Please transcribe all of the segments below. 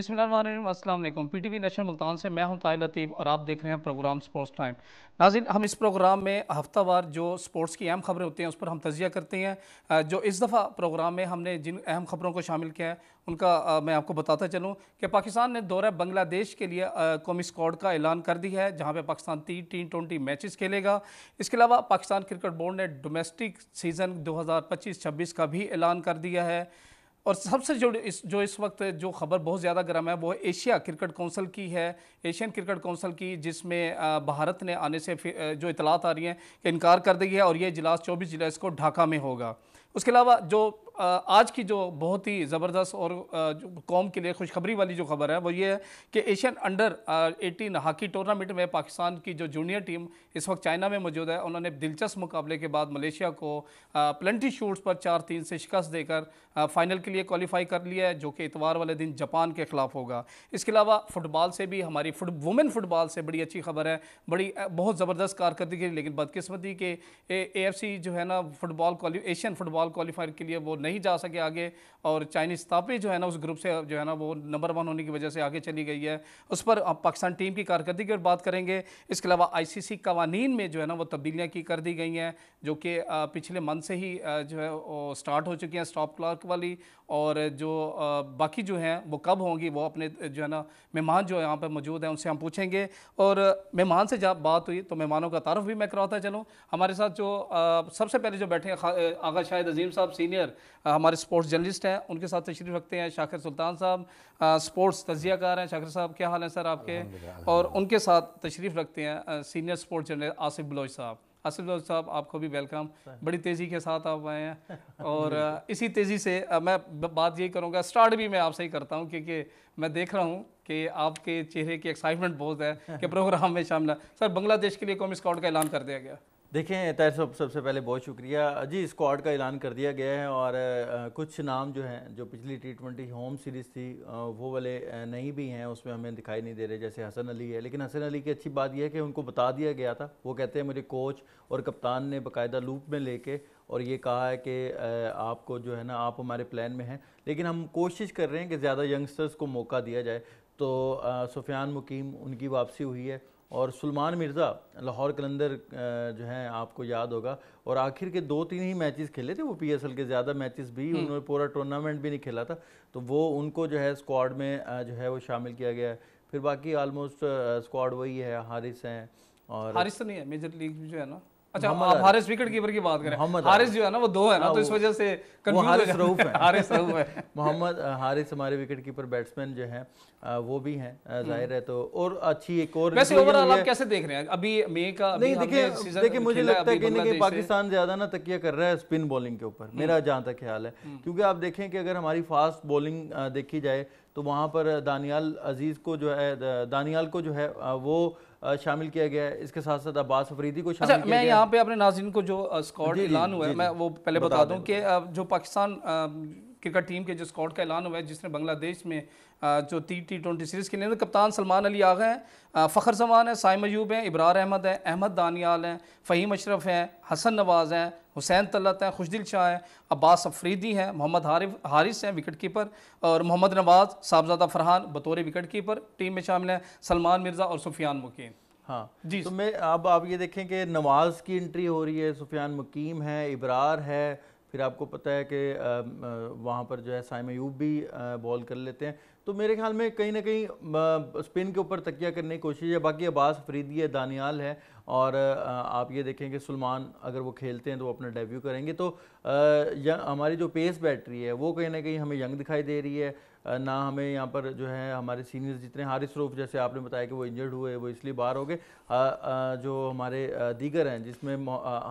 बिस्मिल्लाहिर्रहमानिर्रहीम, अस्सलाम वालेकुम। पीटीवी नेशनल मुल्तान से मैं हूं ताहिर लतीफ़ और आप देख रहे हैं प्रोग्राम स्पोर्ट्स टाइम। नाज़रीन, हम इस प्रोग्राम में हफ्तावार जो स्पोर्ट्स की अहम खबरें होती हैं उस पर हम तजिया करते हैं। जो इस दफ़ा प्रोग्राम में हमने जिन अहम खबरों को शामिल किया है उनका मैं आपको बताता चलूँ कि पाकिस्तान ने दौरा बांग्लादेश के लिए कौमी स्क्वाड का ऐलान कर दिया है, जहाँ पर पाकिस्तान 3 T20 मैचेस खेलेगा। इसके अलावा पाकिस्तान क्रिकेट बोर्ड ने डोमेस्टिक सीज़न 2025-26 का भी ऐलान कर दिया है। और सबसे जो इस वक्त जो खबर बहुत ज़्यादा गर्म है वो एशिया क्रिकेट कौंसिल की है, एशियन क्रिकेट कौंसिल की, जिसमें भारत ने आने से जो इतलात आ रही हैं कि इनकार कर दी है और ये इजलास 24 जुलाई को ढाका में होगा। उसके अलावा जो आज की जो बहुत ही ज़बरदस्त और जो कौम के लिए खुशखबरी वाली जो खबर है वो ये है कि एशियन अंडर 18 हॉकी टूर्नामेंट में पाकिस्तान की जो जूनियर टीम इस वक्त चाइना में मौजूद है, उन्होंने दिलचस्प मुकाबले के बाद मलेशिया को प्लेंटी शूट्स पर 4-3 से शिकस्त देकर फाइनल के लिए क्वालिफाई कर लिया है, जो कि इतवार वाले दिन जापान के खिलाफ होगा। इसके अलावा फुटबॉल से भी हमारी वुमेन फुटबॉल से बड़ी अच्छी खबर है, बहुत ज़बरदस्त कारकर्दगी, लेकिन बदकिस्मती के AFC जो है ना एशियन फुटबॉल क्वालिफायर के लिए वो नहीं जा सके आगे, और चाइनीज़ तापी जो है ना उस ग्रुप से जो है ना वो नंबर 1 होने की वजह से आगे चली गई है। उस पर अब पाकिस्तान टीम की कारकर्दगी की बात करेंगे। इसके अलावा ICC कवानीन में जो है ना वो तब्दीलियाँ की कर दी गई हैं, जो कि पिछले मंथ से ही जो है वो स्टार्ट हो चुकी हैं, स्टॉप क्लॉक वाली। और जो बाकी जो हैं वो कब होंगी वो अपने जो है ना मेहमान जो यहाँ पर मौजूद हैं उनसे हम पूछेंगे। और मेहमान से जब बात हुई तो मेहमानों का तारुफ भी मैं करवाता चलूँ। हमारे साथ जो सबसे पहले जो बैठे हैं आगा शाहिद अजीम साहब, सीनियर हमारे स्पोर्ट्स जर्नलिस्ट हैं, उनके साथ तशरीफ़ रखते हैं शाकिर सुल्तान साहब, स्पोर्ट्स तजियाकार हैं। शाकिर साहब, क्या हाल है सर आपके? और उनके साथ तशरीफ़ रखते हैं senior sports journalist Asif Baloch साहब। आसिफ बलोच साहब, आपको भी वेलकम, बड़ी तेज़ी के साथ आप आए हैं। और इसी तेज़ी से मैं बात यही करूँगा, स्टार्ट भी मैं आपसे ही करता हूँ, क्योंकि मैं देख रहा हूँ कि आपके चेहरे की एक्साइटमेंट बहुत है कि प्रोग्राम में शामिल है। सर, बांग्लादेश के लिए कौमी स्क्वाड का ऐलान कर दिया गया। देखें ताहिर साहब, सबसे पहले बहुत शुक्रिया जी। स्क्वाड का ऐलान कर दिया गया है और कुछ नाम जो हैं जो पिछली T20 होम सीरीज़ थी वो वाले नहीं भी हैं, उसमें हमें दिखाई नहीं दे रहे, जैसे हसन अली है। लेकिन हसन अली की अच्छी बात यह है कि उनको बता दिया गया था। वो कहते हैं मुझे कोच और कप्तान ने बाकायदा लूप में लेके और ये कहा है कि आपको जो है ना आप हमारे प्लान में हैं, लेकिन हम कोशिश कर रहे हैं कि ज़्यादा यंगस्टर्स को मौका दिया जाए। तो सुफियान मुकीम उनकी वापसी हुई है और सुलेमान मिर्ज़ा लाहौर कलंदर जो हैं आपको याद होगा, और आखिर के 2-3 ही मैचेस खेले थे वो PSL के, ज़्यादा मैचेस भी उन्होंने पूरा टूर्नामेंट भी नहीं खेला था। तो वो उनको जो है स्क्वाड में जो है वो शामिल किया गया है। फिर बाकी आलमोस्ट स्क्वाड वही है, हारिस हैं और हारिस तो नहीं है मेजर लीग जो है ना। अच्छा, आप हारिस विकेट कीपर की बात करें, हारिस जो है ना वो 2 है ना, तो इस वजह से वो हारिस रऊफ है। हारिस रऊफ है। मोहम्मद हारिस हमारे विकेट कीपर बैट्समैन जो हैं वो भी हैं, जाहिर है। तो और अच्छी एक और वैसे ओवरऑल आप कैसे देख रहे हैं अभी मई का? नहीं, देखिए मुझे लगता है कि पाकिस्तान ज़्यादा ना तकिया कर रहा है स्पिन बॉलिंग के ऊपर, मेरा जहाँ तक ख्याल है। क्योंकि आप देखें कि अगर हमारी फास्ट बॉलिंग देखी जाए तो वहाँ पर दानियाल अजीज़ को जो है, दानियाल को जो है वो शामिल किया गया है। इसके साथ साथ अब्बास अफरीदी को शामिल किया गया है। मैं यहाँ पे अपने नाज़रीन को जो स्क्वाड ऐलान हुआ है मैं वो पहले बता दूं कि जो पाकिस्तान क्रिकेट टीम के जो स्क्वाड का ऐलान हुआ है, जिसने बांग्लादेश में जो T20 सीरीज़ के लिए कप्तान सलमान अली आगा हैं, फ़खर जमान है, साइम अयूब हैं, इब्रार अहमद हैं, अहमद दानियाल हैं, फ़हीम अशरफ हैं, हसन नवाज़ हैं, हुसैन तलत हैं, खुशदिल शाह हैं, अब्बास अफरीदी हैं, मोहम्मद हारिस हैं विकेट कीपर, और मोहम्मद नवाज़, साहबजादा फरहान बतौर विकेट कीपर टीम में शामिल हैं, सलमान मिर्ज़ा और सुफियान मुकीम। हाँ जी। तो मैं अब आप ये देखें कि नवाज़ की एंट्री हो रही है, सुफियान मुकीम है, इब्रार है, फिर आपको पता है कि वहाँ पर जो है साइम अयूब भी बॉल कर लेते हैं। तो मेरे ख्याल में कहीं ना कहीं स्पिन के ऊपर तकिया करने की कोशिश है। बाकी अब्बास अफरीदी है, दानियाल है, और आप ये देखें कि सुलेमान अगर वो खेलते हैं तो वो अपना डेब्यू करेंगे। तो हमारी जो पेस बैटरी है वो कहीं ना कहीं हमें यंग दिखाई दे रही है। ना हमें यहाँ पर जो है हमारे सीनियर्स जितने, हारिस रऊफ जैसे आपने बताया कि वो इंजर्ड हुए, वो इसलिए बाहर हो गए। जो हमारे दीगर हैं जिसमें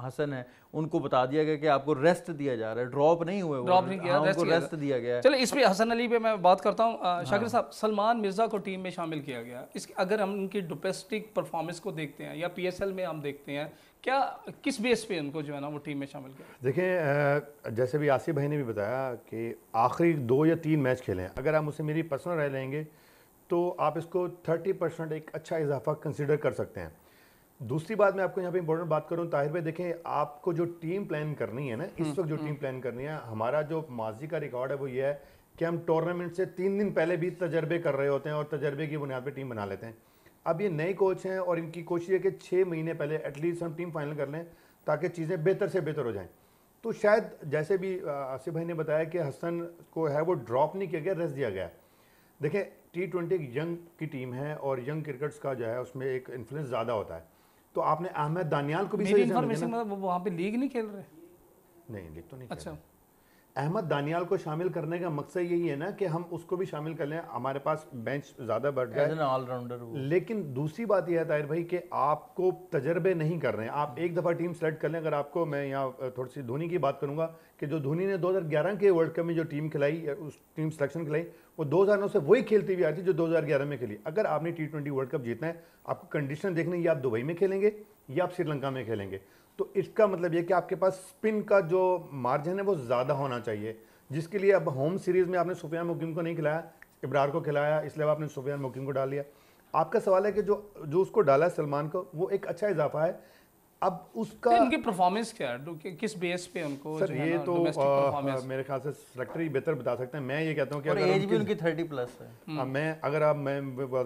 हसन है, उनको बता दिया गया कि आपको रेस्ट दिया जा रहा है, ड्रॉप नहीं हुए, ड्रॉप नहीं किया, उनको रेस्ट दिया गया है। चलो इस पे हसन अली पे मैं बात करता हूँ। शाकिर साहब, सलमान मिर्ज़ा को टीम में शामिल किया गया, इसके अगर हम उनकी डोमेस्टिक परफॉर्मेंस को देखते हैं या PSL में हम देखते हैं, क्या किस बेस पे उनको जो है ना वो टीम में शामिल किया? देखें, जैसे भी आसिफ भाई ने भी बताया कि आखिरी 2 या 3 मैच खेले हैं, अगर आप मुझसे मेरी पर्सनल राय लेंगे तो आप इसको 30% एक अच्छा इजाफा कंसिडर कर सकते हैं। दूसरी बात मैं आपको यहाँ पे इंपॉर्टेंट बात करूँ ताहिर भाई, देखें आपको जो टीम प्लान करनी है ना, इस वक्त जो टीम प्लान करनी है, हमारा जो माजी का रिकॉर्ड है वो ये है कि हम टूर्नामेंट से 3 दिन पहले भी तजर्बे कर रहे होते हैं और तजर्बे की बुनियाद पर टीम बना लेते हैं। अब ये नए कोच हैं और इनकी कोशिश है कि 6 महीने पहले एटलीस्ट हम टीम फाइनल कर लें ताकि चीज़ें बेहतर से बेहतर हो जाएं। तो शायद जैसे भी आसिफ भाई ने बताया कि हसन को है वो ड्रॉप नहीं किया गया, रेस्ट दिया गया। देखें T20 एक यंग की टीम है और यंग क्रिकेट्स का जो है उसमें एक इन्फ्लुएंस ज़्यादा होता है। तो आपने अहमद दानियाल को भी मेरी इन्फॉर्मेशन मतलब वो वहाँ पे लीग नहीं खेल रहे? नहीं, लीग तो नहीं। अच्छा, अहमद दानियाल को शामिल करने का मकसद यही है ना कि हम उसको भी शामिल कर लें, हमारे पास बेंच ज़्यादा बढ़ गया है, ऑलराउंडर। लेकिन दूसरी बात यह है ताहिर भाई कि आपको तजर्बे नहीं कर रहे हैं। आप एक दफ़ा टीम सेलेक्ट कर लें। अगर आपको मैं यहाँ थोड़ी सी धोनी की बात करूँगा कि जो धोनी ने 2011 के वर्ल्ड कप में जो टीम खिलाई, उस टीम सिलेक्शन खिलाई, वो 2009 से वही खेलती हुई आई थी जो 2011 में खेली। अगर आपने T20 वर्ल्ड कप जीतना है, आपको कंडीशन देखनी, या आप दुबई में खेलेंगे या आप श्रीलंका में खेलेंगे। तो इसका मतलब ये कि आपके पास स्पिन का जो मार्जिन है वो ज़्यादा होना चाहिए, जिसके लिए अब होम सीरीज़ में आपने सुफियान मुकीम को नहीं खिलाया, इब्रार को खिलाया, इसलिए आपने सुफियान मुकीम को डाल दिया। आपका सवाल है कि जो उसको डाला है सलमान को, वो एक अच्छा इजाफा है। अब उसका इनकी परफॉर्मेंस क्या है, किस बेस पे उनको सर ये तो मेरे ख्याल से सेलेक्टर ही बेहतर बता सकते हैं। मैं ये कहता हूँ कि अगर एज भी उनकी 30+ है। मैं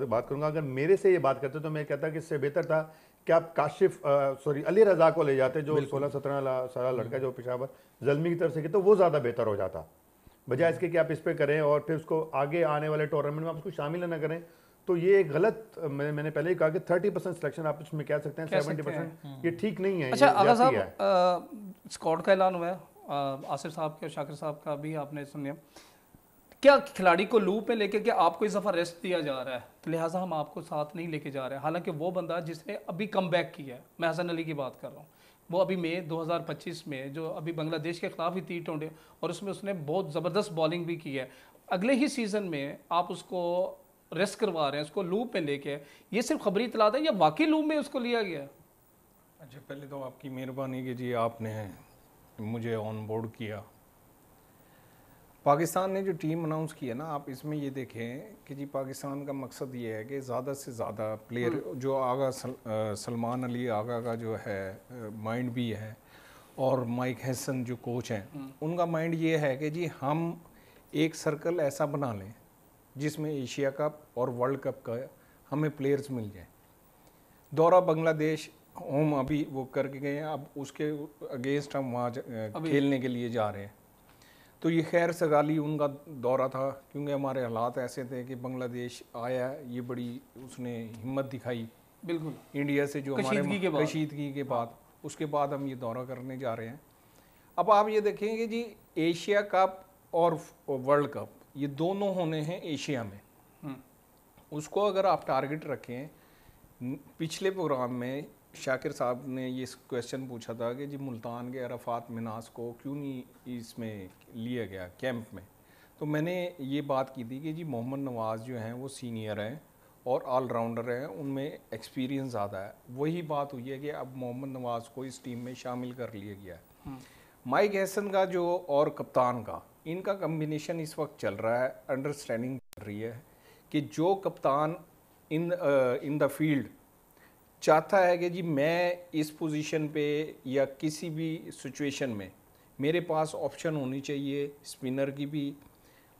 बात करूँगा, अगर मेरे से ये बात करते तो मैं कहता कि इससे बेहतर था कि आप अली रजा को ले जाते, जो 16-17 साल लड़का जो पेशावर जल्मी की तरफ से, तो वो ज़्यादा बेहतर हो जाता, बजाय इसके कि आप इस पे करें और फिर उसको आगे आने वाले टूर्नामेंट में आप उसको शामिल ना करें। तो ये एक गलत, मैंने पहले ही कहा कि 30% सिलेक्शन आप उसमें कह सकते हैं, 70% ये ठीक नहीं है। अच्छा आगा साहब, स्क्वाड का ऐलान हुआ है, आसिफ साहब के और शाकिर साहब का भी आपने सुन लिया। क्या खिलाड़ी को लूप में लेके कि आपको इस दफ़ा रेस्ट दिया जा रहा है तो लिहाजा हम आपको साथ नहीं लेके जा रहे हैं, हालांकि वो बंदा जिसने अभी कम बैक किया है, मैं हसन अली की बात कर रहा हूँ, वो अभी मई 2025 में जो अभी बांग्लादेश के खिलाफ ही T20 और उसमें उसने बहुत ज़बरदस्त बॉलिंग भी की है, अगले ही सीज़न में आप उसको रेस्ट करवा रहे हैं, उसको लूप में लेके, ये सिर्फ खबरी इतलात है या वाकई लूप में उसको लिया गया? अच्छा, पहले तो आपकी मेहरबानी कि जी आपने मुझे ऑन बोर्ड किया। पाकिस्तान ने जो टीम अनाउंस की है ना, आप इसमें ये देखें कि जी पाकिस्तान का मकसद ये है कि ज़्यादा से ज़्यादा प्लेयर जो आगा सलमान अली आगा का जो है माइंड भी है, और माइक हैसन जो कोच हैं उनका माइंड ये है कि जी हम एक सर्कल ऐसा बना लें जिसमें एशिया कप और वर्ल्ड कप का हमें प्लेयर्स मिल जाए। दौरा बांग्लादेश होम अभी वो करके गए हैं, अब उसके अगेंस्ट हम वहाँ खेलने के लिए जा रहे हैं। तो ये खैर सगाली उनका दौरा था, क्योंकि हमारे हालात ऐसे थे कि बांग्लादेश आया, ये बड़ी उसने हिम्मत दिखाई बिल्कुल इंडिया से, जो हमारे कशीदगी के बाद, उसके बाद हम ये दौरा करने जा रहे हैं। अब आप ये देखेंगे जी एशिया कप और वर्ल्ड कप ये दोनों होने हैं एशिया में। उसको अगर आप टारगेट रखें, पिछले प्रोग्राम में शाकिर साहब ने ये क्वेश्चन पूछा था कि जी मुल्तान के अरफात मिनास को क्यों नहीं इसमें लिया गया कैंप में, तो मैंने ये बात की थी कि जी मोहम्मद नवाज़ जो हैं वो सीनियर हैं और ऑलराउंडर हैं, उनमें एक्सपीरियंस ज़्यादा है। वही बात हुई है कि अब मोहम्मद नवाज़ को इस टीम में शामिल कर लिया गया है। माइक हैसन का जो और कप्तान का इनका कम्बिनेशन इस वक्त चल रहा है, अंडरस्टैंडिंग चल रही है कि जो कप्तान इन द फील्ड चाहता है कि जी मैं इस पोजीशन पे या किसी भी सिचुएशन में मेरे पास ऑप्शन होनी चाहिए, स्पिनर की भी,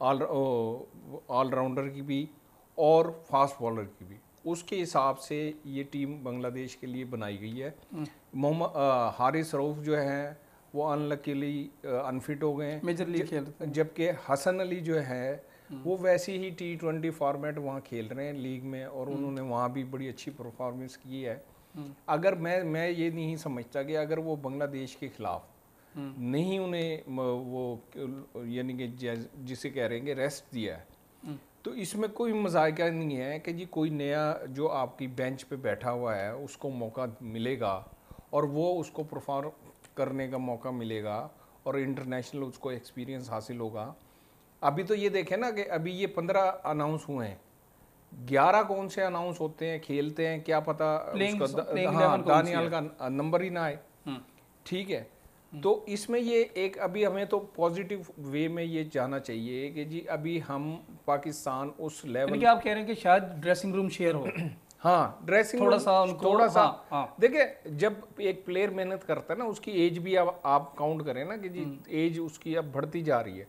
ऑलराउंडर की भी और फास्ट बॉलर की भी, उसके हिसाब से ये टीम बांग्लादेश के लिए बनाई गई है। मोहम्मद हारिस रऊफ जो हैं वो अनलकीली अनफिट हो गए मेजर लीग खेलते हैं, जबकि हसन अली जो है वो वैसे ही T20 फॉर्मेट वहाँ खेल रहे हैं लीग में, और उन्होंने वहाँ भी बड़ी अच्छी परफॉर्मेंस की है। अगर मैं ये नहीं समझता कि अगर वो बांग्लादेश के खिलाफ नहीं उन्हें वो यानी कि जिसे कह रहे हैं कि रेस्ट दिया है, तो इसमें कोई मजायका नहीं है कि जी कोई नया जो आपकी बेंच पे बैठा हुआ है उसको मौका मिलेगा और वो उसको परफॉर्म करने का मौका मिलेगा और इंटरनेशनल उसको एक्सपीरियंस हासिल होगा। अभी तो ये देखें ना कि अभी ये 15 अनाउंस हुए हैं, 11 कौन से अनाउंस होते हैं, खेलते हैं, क्या पता उसका दानियाल का नंबर ही ना आए। ठीक है, तो इसमें ये एक अभी हमें तो पॉजिटिव वे में ये जाना चाहिए कि जी अभी हम पाकिस्तान उस लेवल कि आप कह रहे हैं कि शायद ड्रेसिंग रूम शेयर हो। हाँ, ड्रेसिंग थोड़ा सा देखिए, जब एक प्लेयर मेहनत करता है ना, उसकी एज भी आप काउंट करें ना कि जी एज उसकी अब बढ़ती जा रही है,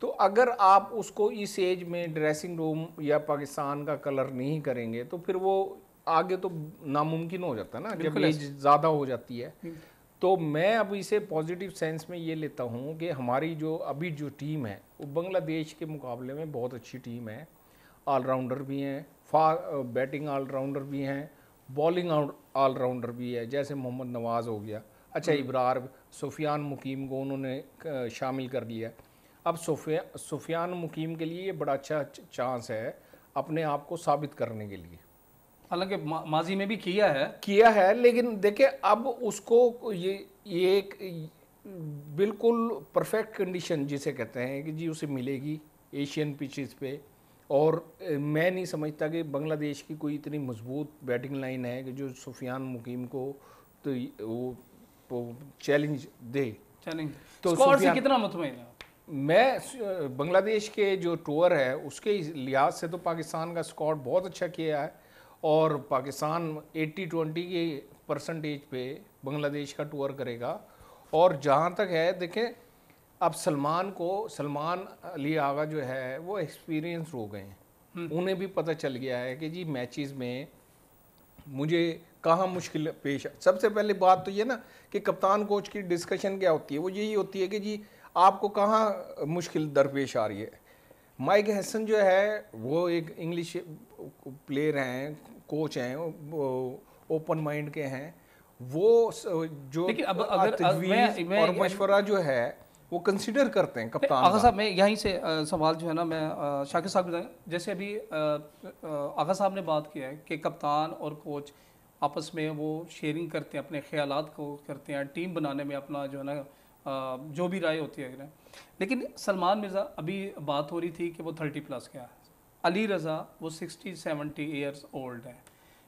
तो अगर आप उसको इस एज में ड्रेसिंग रूम या पाकिस्तान का कलर नहीं करेंगे तो फिर वो आगे तो नामुमकिन हो जाता है ना, जब एज ज़्यादा हो जाती है। तो मैं अब इसे पॉजिटिव सेंस में ये लेता हूँ कि हमारी जो अभी जो टीम है वो बांग्लादेश के मुकाबले में बहुत अच्छी टीम है। ऑलराउंडर भी हैं, बैटिंग ऑलराउंडर भी हैं, बॉलिंग ऑलराउंडर भी है, जैसे मोहम्मद नवाज़ हो गया, अच्छा इब्रार, सुफियान मुकीम को उन्होंने शामिल कर लिया। अब सुफियान मुकीम के लिए ये बड़ा अच्छा चांस है अपने आप को साबित करने के लिए। हालांकि माजी में भी किया है, लेकिन देखिए अब उसको ये एक बिल्कुल परफेक्ट कंडीशन जिसे कहते हैं कि जी उसे मिलेगी एशियन पिचेस पे। और मैं नहीं समझता कि बांग्लादेश की कोई इतनी मजबूत बैटिंग लाइन है कि जो सुफियान मुकीम को तो वो चैलेंज दे। तो स्क्वाड से कितना मुतमईन है? मैं बांग्लादेश के जो टूर है उसके लिहाज से तो पाकिस्तान का स्क्वाड बहुत अच्छा किया है, और पाकिस्तान 80-20 के परसेंटेज पे बांग्लादेश का टूर करेगा। और जहाँ तक है देखें, अब सलमान अली आगा जो है वो एक्सपीरियंस हो गए हैं, उन्हें भी पता चल गया है कि जी मैचेस में मुझे कहाँ मुश्किल पेश। सबसे पहले बात तो ये ना कि कप्तान कोच की डिस्कशन क्या होती है, वो यही होती है कि जी आपको कहाँ मुश्किल दरपेश आ रही है। माइक हैसन जो है वो एक इंग्लिश प्लेयर हैं, कोच हैं, ओपन माइंड के हैं, वो जो तजवीज़ और मशवरा जो है वो कंसिडर करते हैं कप्तान। आगा साहब, मैं यहीं से सवाल जो है ना, मैं शाकिर साहब बताएं, जैसे अभी आगा साहब ने बात किया है कि कप्तान और कोच आपस में वो शेयरिंग करते हैं, अपने ख्यालात को करते हैं, टीम बनाने में अपना जो है ना जो भी राय होती है। लेकिन सलमान मिर्ज़ा, अभी बात हो रही थी कि वो 30+ का है, अली रज़ा वो 60-70 ईयर्स ओल्ड है।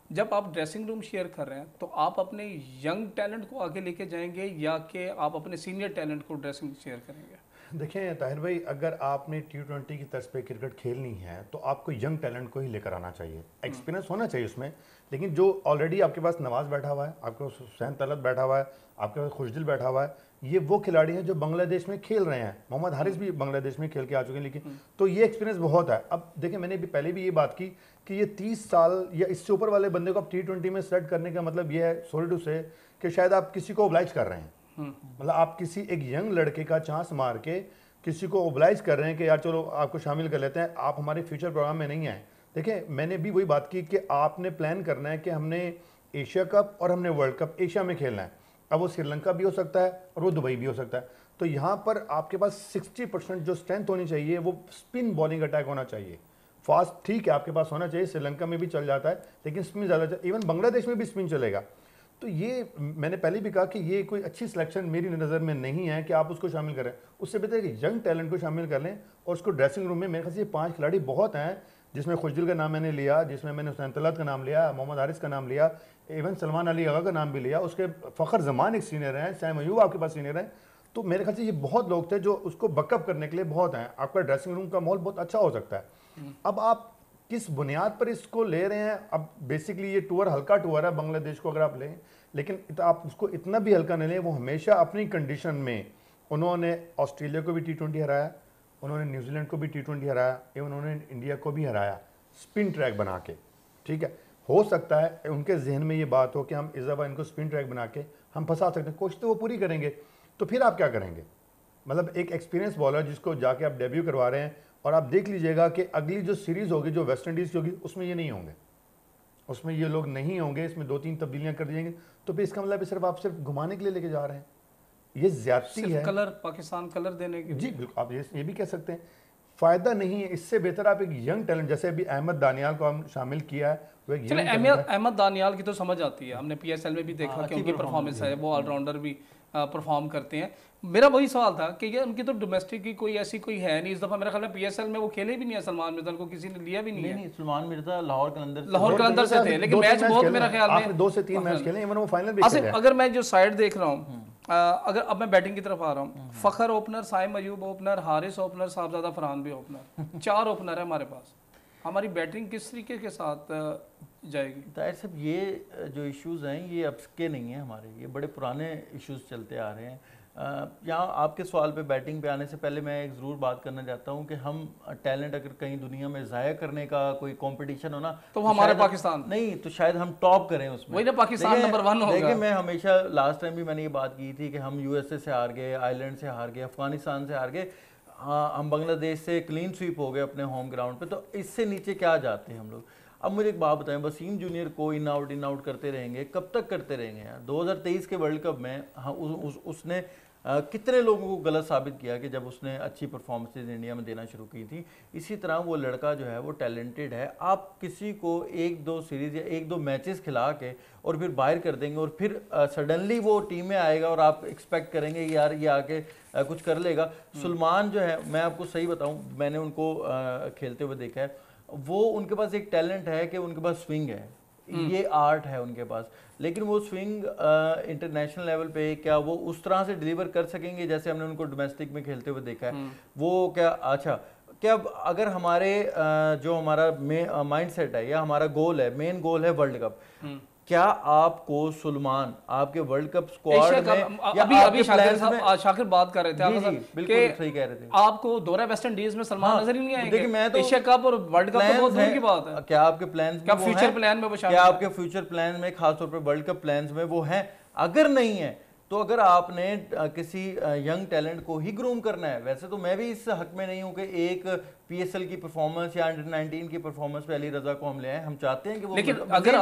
जब आप ड्रेसिंग रूम शेयर कर रहे हैं तो आप अपने यंग टैलेंट को आगे लेके जाएंगे या कि आप अपने सीनियर टैलेंट को ड्रेसिंग शेयर करेंगे? देखें ताहिर भाई, अगर आपने T20 की तर्ज पे क्रिकेट खेलनी है तो आपको यंग टैलेंट को ही लेकर आना चाहिए, एक्सपीरियंस होना चाहिए उसमें। लेकिन जो ऑलरेडी आपके पास नवाज़ बैठा हुआ है, आपके पास हुसैन तलत बैठा हुआ है, आपके पास खुशदिल बैठा हुआ है, ये वो खिलाड़ी हैं जो बांग्लादेश में खेल रहे हैं। मोहम्मद हारिस भी बांग्लादेश में खेल के आ चुके हैं, लेकिन तो ये एक्सपीरियंस बहुत है। अब देखिए, मैंने भी पहले भी ये बात की कि ये 30 साल या इससे ऊपर वाले बंदे को आप T20 में सेलेक्ट करने का मतलब ये है, सॉरी टू से, कि शायद आप किसी को ओब्लाइज कर रहे हैं। मतलब आप किसी एक यंग लड़के का चांस मार के किसी को ओब्लाइज कर रहे हैं कि यार चलो आपको शामिल कर लेते हैं, आप हमारे फ्यूचर प्रोग्राम में नहीं आए। देखिए, मैंने भी वही बात की कि आपने प्लान करना है कि हमने एशिया कप और हमने वर्ल्ड कप एशिया में खेलना है। अब वो श्रीलंका भी हो सकता है और वो दुबई भी हो सकता है। तो यहाँ पर आपके पास 60% जो स्ट्रेंथ होनी चाहिए वो स्पिन बॉलिंग अटैक होना चाहिए। फास्ट ठीक है आपके पास होना चाहिए, श्रीलंका में भी चल जाता है, लेकिन स्पिन ज़्यादा, इवन बांग्लादेश में भी स्पिन चलेगा। तो ये मैंने पहले भी कहा कि ये कोई अच्छी सिलेक्शन मेरी नज़र में नहीं है कि आप उसको शामिल करें। उससे बेहतर है कि यंग टैलेंट को शामिल कर लें और उसको ड्रेसिंग रूम में, मेरे ख्याल से 5 खिलाड़ी बहुत हैं, जिसमें खुशदिल का नाम मैंने लिया, जिसमें मैंने हुसैन तलत का नाम लिया, मोहम्मद हारिस का नाम लिया, इवन सलमान अली आगा का नाम भी लिया, उसके फ़खर जमान एक सीनियर हैं, सैम अयूब आपके पास सीनियर हैं। तो मेरे ख्याल से ये बहुत लोग थे जो उसको बकअप करने के लिए बहुत हैं। आपका ड्रेसिंग रूम का माहौल बहुत अच्छा हो सकता है। अब आप किस बुनियाद पर इसको ले रहे हैं? अब बेसिकली ये टूर हल्का टूर है बांग्लादेश को अगर आप लें, लेकिन आप उसको इतना भी हल्का नहीं लें। वो हमेशा अपनी कंडीशन में, उन्होंने ऑस्ट्रेलिया को भी T20 हराया, उन्होंने न्यूजीलैंड को भी T20 हराया, एवं उन्होंने इंडिया को भी हराया स्पिन ट्रैक बना के। ठीक है, हो सकता है उनके जहन में ये बात हो कि हम इस दफ़ा इनको स्पिन ट्रैक बना के हम फंसा सकते हैं, कोशिश तो वो पूरी करेंगे। तो फिर आप क्या करेंगे? मतलब एक एक्सपीरियंस बॉलर जिसको जाके आप डेब्यू करवा रहे हैं, और आप देख लीजिएगा कि अगली जो सीरीज़ होगी, जो वेस्ट इंडीज़ की होगी, उसमें ये नहीं होंगे, उसमें ये लोग नहीं होंगे, इसमें 2-3 तब्दीलियाँ कर देंगे। तो फिर इसका मतलब सिर्फ आप सिर्फ घुमाने के लिए लेके जा रहे हैं, ये ज्यादती है। कलर, पाकिस्तान कलर देने की, जी बिल्कुल, आप ये भी कह सकते हैं, फ़ायदा नहीं है। इससे बेहतर आप एक यंग टैलेंट, जैसे अभी अहमद दानियाल को हम शामिल किया है, वो एक अहमद दानियाल की तो समझ आती है, हमने PSL में भी देखा कि उनकी परफॉर्मेंस है, वो ऑलराउंडर भी परफॉर्म करते हैं। मेरा वही सवाल था कि ये उनकी तो डोमेस्टिक की कोई ऐसी कोई है नहीं। इस दफ़ा मेरा ख्याल है PSL में वो खेले भी नहीं है, सलमान मिर्ज़ा को किसी ने लिया भी नहीं है। सलमान मिर्ज़ा लाहौर कलंदर से थे, लेकिन मैच बहुत मेरा ख्याल में 2 से 3 मैच खेले, इवन वो फाइनल भी खेले। अगर मैं जो साइड देख रहा हूँ, अगर अब मैं बैटिंग की तरफ आ रहा हूँ, Fakhar opener, Saim Ayub opener, Haris opener, Sahibzada Farhan भी ओपनर, 4 ओपनर है हमारे पास। हमारी बैटिंग किस तरीके के साथ जाएगी? ताहिर साहब, ये जो इश्यूज़ हैं ये अब के नहीं हैं हमारे, ये बड़े पुराने इश्यूज़ चलते आ रहे हैं। यहाँ आपके सवाल पे बैटिंग पे आने से पहले मैं एक ज़रूर बात करना चाहता हूँ कि हम टैलेंट अगर कहीं दुनिया में ज़ाया करने का कोई कंपटीशन हो ना तो हमारे पाकिस्तान नहीं, तो शायद हम टॉप करें उसमें। वही ना, पाकिस्तान नंबर 1 होगा। देखिए मैं हमेशा लास्ट टाइम भी मैंने ये बात की थी कि हम यूएसए से हार गए, आयरलैंड से हार गए, अफगानिस्तान से हार गए, हाँ हम बांग्लादेश से क्लीन स्वीप हो गए अपने होम ग्राउंड पे, तो इससे नीचे क्या जाते हैं हम लोग। अब मुझे एक बात बताएं, वसीम जूनियर को इन आउट करते रहेंगे, कब तक करते रहेंगे यार। 2023 के वर्ल्ड कप में हाँ उसने कितने लोगों को गलत साबित किया कि जब उसने अच्छी परफॉर्मेंसेज इंडिया में देना शुरू की थी। इसी तरह वो लड़का जो है वो टैलेंटेड है। आप किसी को 1-2 सीरीज़ या 1-2 मैचेस खिला के और फिर बाहर कर देंगे और फिर सडनली वो टीम में आएगा और आप एक्सपेक्ट करेंगे कि यार ये आके कुछ कर लेगा। सुलेमान जो है, मैं आपको सही बताऊं, मैंने उनको खेलते हुए देखा है, वो उनके पास एक टैलेंट है कि उनके पास स्विंग है, ये आर्ट है उनके पास, लेकिन वो स्विंग इंटरनेशनल लेवल पे क्या वो उस तरह से डिलीवर कर सकेंगे जैसे हमने उनको डोमेस्टिक में खेलते हुए देखा है। वो क्या अच्छा क्या अगर हमारे जो हमारा माइंड सेट है या हमारा गोल है, मेन गोल है वर्ल्ड कप, क्या आपको सुलेमान आपके वर्ल्ड कप स्क्वाड में या अभी शाकिर बात कर रहे थे, बिल्कुल सही कह रहे थे, आपको दौरा वेस्ट इंडीज में सलमान नजर ही नहीं आएंगे। देखिए मैं तो एशिया कप और वर्ल्ड कप तो बहुत दूर की बात है। क्या आपके प्लान्स में, क्या फ्यूचर प्लान में वो शामिल, क्या आपके फ्यूचर प्लान में खासतौर पर वर्ल्ड कप प्लान्स में वो हैं? अगर नहीं है तो अगर आपने किसी यंग टैलेंट को ही ग्रूम करना है, वैसे तो मैं भी इस हक में नहीं हूं कि एक पीएसएल की परफॉर्मेंस या अंडर 19 की परफॉर्मेंस पे अली रजा को हम ले आए, हम चाहते हैं कि वो, लेकिन अगर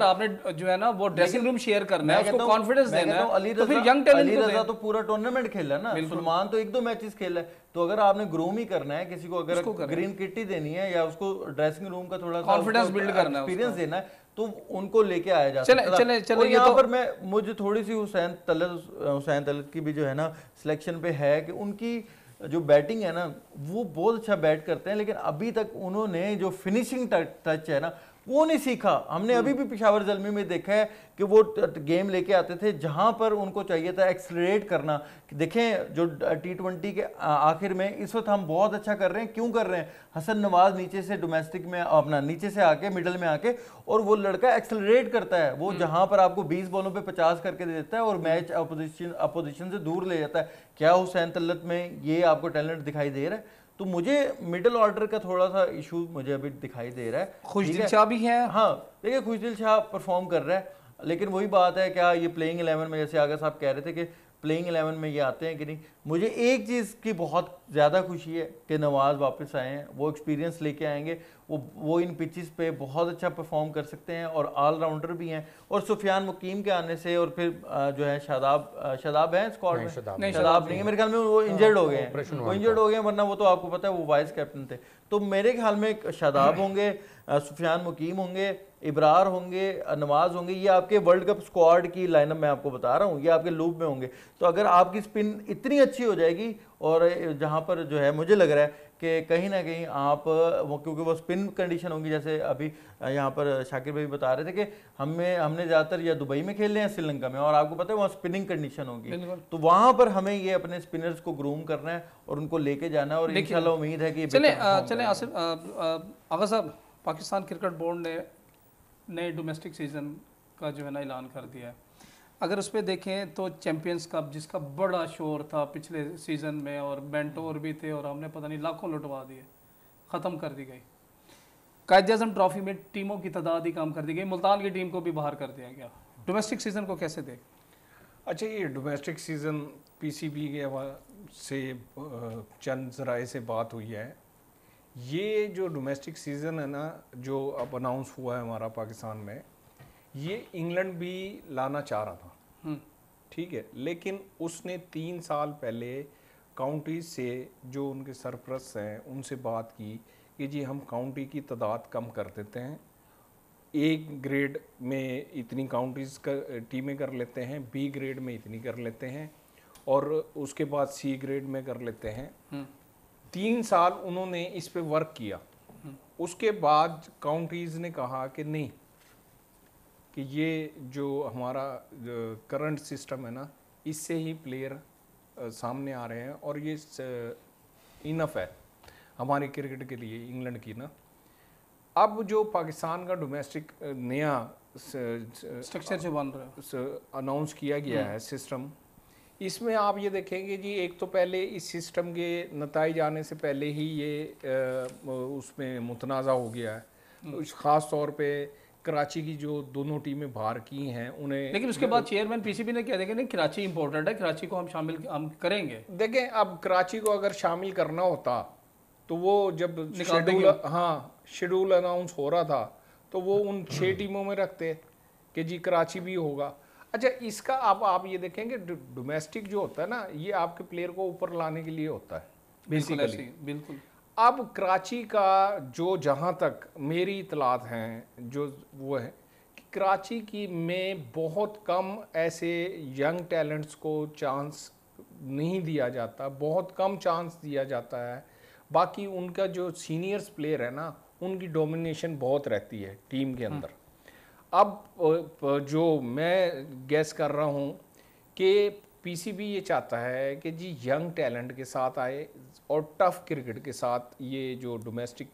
आपने जो है ना वो ड्रेसिंग रूम शेयर करना है, उसको कॉन्फिडेंस देना है, तो फिर यंग टैलेंट को रजा तो पूरा टूर्नामेंट खेला है ना, सुलेमान तो 1-2 मैचेस खेला है। तो अगर आपने ग्रूम ही करना है किसी को, अगर ग्रीन किट ही देनी है या उसको ड्रेसिंग रूम का थोड़ा कॉन्फिडेंस बिल्ड करना है, एक्सपीरियंस देना है, तो उनको लेके आया जा सकता है। और यहाँ पर मैं मुझे थोड़ी सी हुसैन तलत की भी जो है ना सिलेक्शन पे है कि उनकी जो बैटिंग है ना वो बहुत अच्छा बैट करते हैं, लेकिन अभी तक उन्होंने जो फिनिशिंग टच है ना वो नहीं सीखा। हमने अभी भी पेशावर ज़ल्मी में देखा है कि वो गेम लेके आते थे जहां पर उनको चाहिए था एक्सलरेट करना। देखें जो T20 के आखिर में इस वक्त हम बहुत अच्छा कर रहे हैं, क्यों कर रहे हैं? हसन नवाज नीचे से डोमेस्टिक में अपना नीचे से आके मिडल में आके और वो लड़का एक्सलरेट करता है, वो जहां पर आपको 20 बॉलों पे 50 करके दे देता है और मैच अपोजिशन से दूर ले जाता है। क्या हुसैन तलत में ये आपको टैलेंट दिखाई दे रहा है? तो मुझे मिडिल ऑर्डर का थोड़ा सा इशू मुझे अभी दिखाई दे रहा है। खुशदिल शाह भी है, हाँ देखिए खुशदिल शाह परफॉर्म कर रहा है, लेकिन वही बात है क्या ये प्लेइंग 11 में, जैसे आगा साहब कह रहे थे कि प्लेइंग 11 में ये आते हैं कि नहीं। मुझे एक चीज़ की बहुत ज़्यादा खुशी है कि नवाज वापस आए हैं, वो एक्सपीरियंस लेके आएंगे, वो इन पिचेस पे बहुत अच्छा परफॉर्म कर सकते हैं और ऑलराउंडर भी हैं। और सुफियान मुकीम के आने से और फिर जो है शादाब है स्क्वाड में, शादाब नहीं है मेरे ख्याल में, वो इंजर्ड हो गए हैं, वो इंजर्ड हो गए हैं, वरना वो तो आपको पता है वो वाइस कैप्टन थे। तो मेरे ख्याल में शादाब होंगे, सुफियान मुकीम होंगे, इब्रार होंगे, नवाज होंगे, ये आपके वर्ल्ड कप स्क्वाड की लाइनअप मैं आपको बता रहा हूँ, ये आपके लूप में होंगे। तो अगर आपकी स्पिन इतनी अच्छी हो जाएगी और जहाँ पर जो है मुझे लग रहा है कि कहीं ना कहीं आप क्योंकि वो स्पिन कंडीशन होगी, जैसे अभी यहाँ पर शाकिर भाई बता रहे थे कि हमने ज़्यादातर या दुबई में खेले हैं श्रीलंका में, और आपको पता है वहाँ स्पिनिंग कंडीशन होगी, तो वहाँ पर हमें ये अपने स्पिनर्स को ग्रूम करना है और उनको लेके जाना है और इंशाल्लाह उम्मीद है कि चले आसिफ आगा साहब, पाकिस्तान क्रिकेट बोर्ड ने नए डोमेस्टिक सीज़न का जो है ना ऐलान कर दिया है। अगर उस पर देखें तो चैम्पियंस कप जिसका बड़ा शोर था पिछले सीज़न में और बेंटोर भी थे और हमने पता नहीं लाखों लुटवा दिए, ख़त्म कर दी गई। कायद-ए-आज़म ट्रॉफी में टीमों की तादाद ही कम कर दी गई, मुल्तान की टीम को भी बाहर कर दिया गया। डोमेस्टिक सीज़न को कैसे देख? अच्छा, ये डोमेस्टिक सीज़न PCB के से चंद ज़राए से बात हुई है, ये जो डोमेस्टिक सीज़न है ना जो अब अनाउंस हुआ है हमारा पाकिस्तान में, ये इंग्लैंड भी लाना चाह रहा था, ठीक है, लेकिन उसने 3 साल पहले काउंटी से जो उनके सरपरस्त हैं उनसे बात की कि जी हम काउंटी की तादाद कम कर देते हैं, A ग्रेड में इतनी काउंटीज़ का टीमें कर लेते हैं, B ग्रेड में इतनी कर लेते हैं और उसके बाद C ग्रेड में कर लेते हैं। 3 साल उन्होंने इस पे वर्क किया। उसके बाद काउंटीज़ ने कहा कि नहीं, कि ये जो हमारा करंट सिस्टम है ना इससे ही प्लेयर सामने आ रहे हैं और ये इनफ है हमारी क्रिकेट के लिए, इंग्लैंड की ना। अब जो पाकिस्तान का डोमेस्टिक नया स्ट्रक्चर जो बन रहा है अनाउंस किया गया है सिस्टम, इसमें आप ये देखेंगे जी, एक तो पहले इस सिस्टम के नताइज आने से पहले ही ये उसमें मुतनाज़ा हो गया है। ख़ास तौर पे कराची की जो दोनों टीमें बाहर की हैं उन्हें, लेकिन उसके बाद चेयरमैन पीसीबी ने कह दिया कि नहीं, कराची इंपॉर्टेंट है, कराची को हम करेंगे। देखें अब कराची को अगर शामिल करना होता तो वो जब शेड्यूल अनाउंस हो रहा था तो वो उन 6 टीमों में रखते कि जी कराची भी होगा। अच्छा, इसका आप ये देखेंगे डोमेस्टिक जो होता है ना, ये आपके प्लेयर को ऊपर लाने के लिए होता है बेसिकली। बिल्कुल। अब कराची का जो, जहाँ तक मेरी इतलात हैं जो वो है कि कराची की में बहुत कम ऐसे यंग टैलेंट्स को चांस नहीं दिया जाता, बहुत कम चांस दिया जाता है। बाकी उनका जो सीनियर्स प्लेयर है ना, उनकी डोमिनेशन बहुत रहती है टीम के अंदर। अब जो मैं गैस कर रहा हूँ कि पीसीबी ये चाहता है कि जी यंग टैलेंट के साथ आए और टफ़ क्रिकेट के साथ, ये जो डोमेस्टिक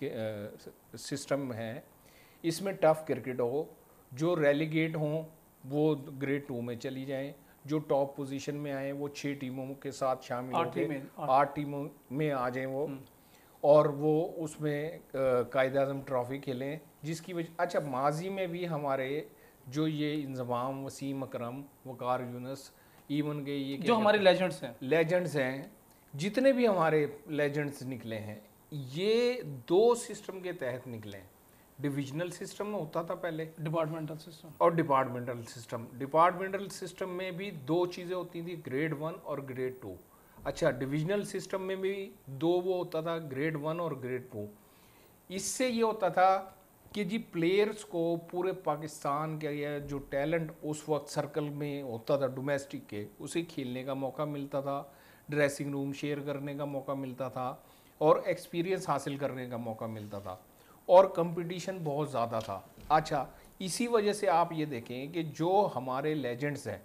सिस्टम है इसमें टफ़ क्रिकेट हो, जो रेलीगेट हों वो ग्रेड 2 में चली जाएं, जो टॉप पोजीशन में आए वो 6 टीमों के साथ शामिल होकर 8 टीमों में आ जाएं वो, और वो उसमें कायद-ए-आज़म ट्रॉफी खेलें, जिसकी वजह, अच्छा माजी में भी हमारे जो ये इंज़माम, वसीम अकरम, वकार यूनुस, इवन के ये जो हमारे लेजेंड्स हैं, जितने भी हमारे लेजेंड्स निकले हैं, ये 2 सिस्टम के तहत निकले हैं। डिविजनल सिस्टम में होता था पहले, डिपार्टमेंटल सिस्टम, और डिपार्टमेंटल सिस्टम। डिपार्टमेंटल सिस्टम में भी 2 चीज़ें होती थी, ग्रेड 1 और ग्रेड 2। अच्छा, डिविजनल सिस्टम में भी 2 वो होता था, ग्रेड 1 और ग्रेड 2। इससे ये होता था कि जी प्लेयर्स को पूरे पाकिस्तान के या जो टैलेंट उस वक्त सर्कल में होता था डोमेस्टिक के, उसे खेलने का मौका मिलता था, ड्रेसिंग रूम शेयर करने का मौका मिलता था, और एक्सपीरियंस हासिल करने का मौका मिलता था, और कंपटीशन बहुत ज़्यादा था। अच्छा, इसी वजह से आप ये देखें कि जो हमारे लेजेंड्स हैं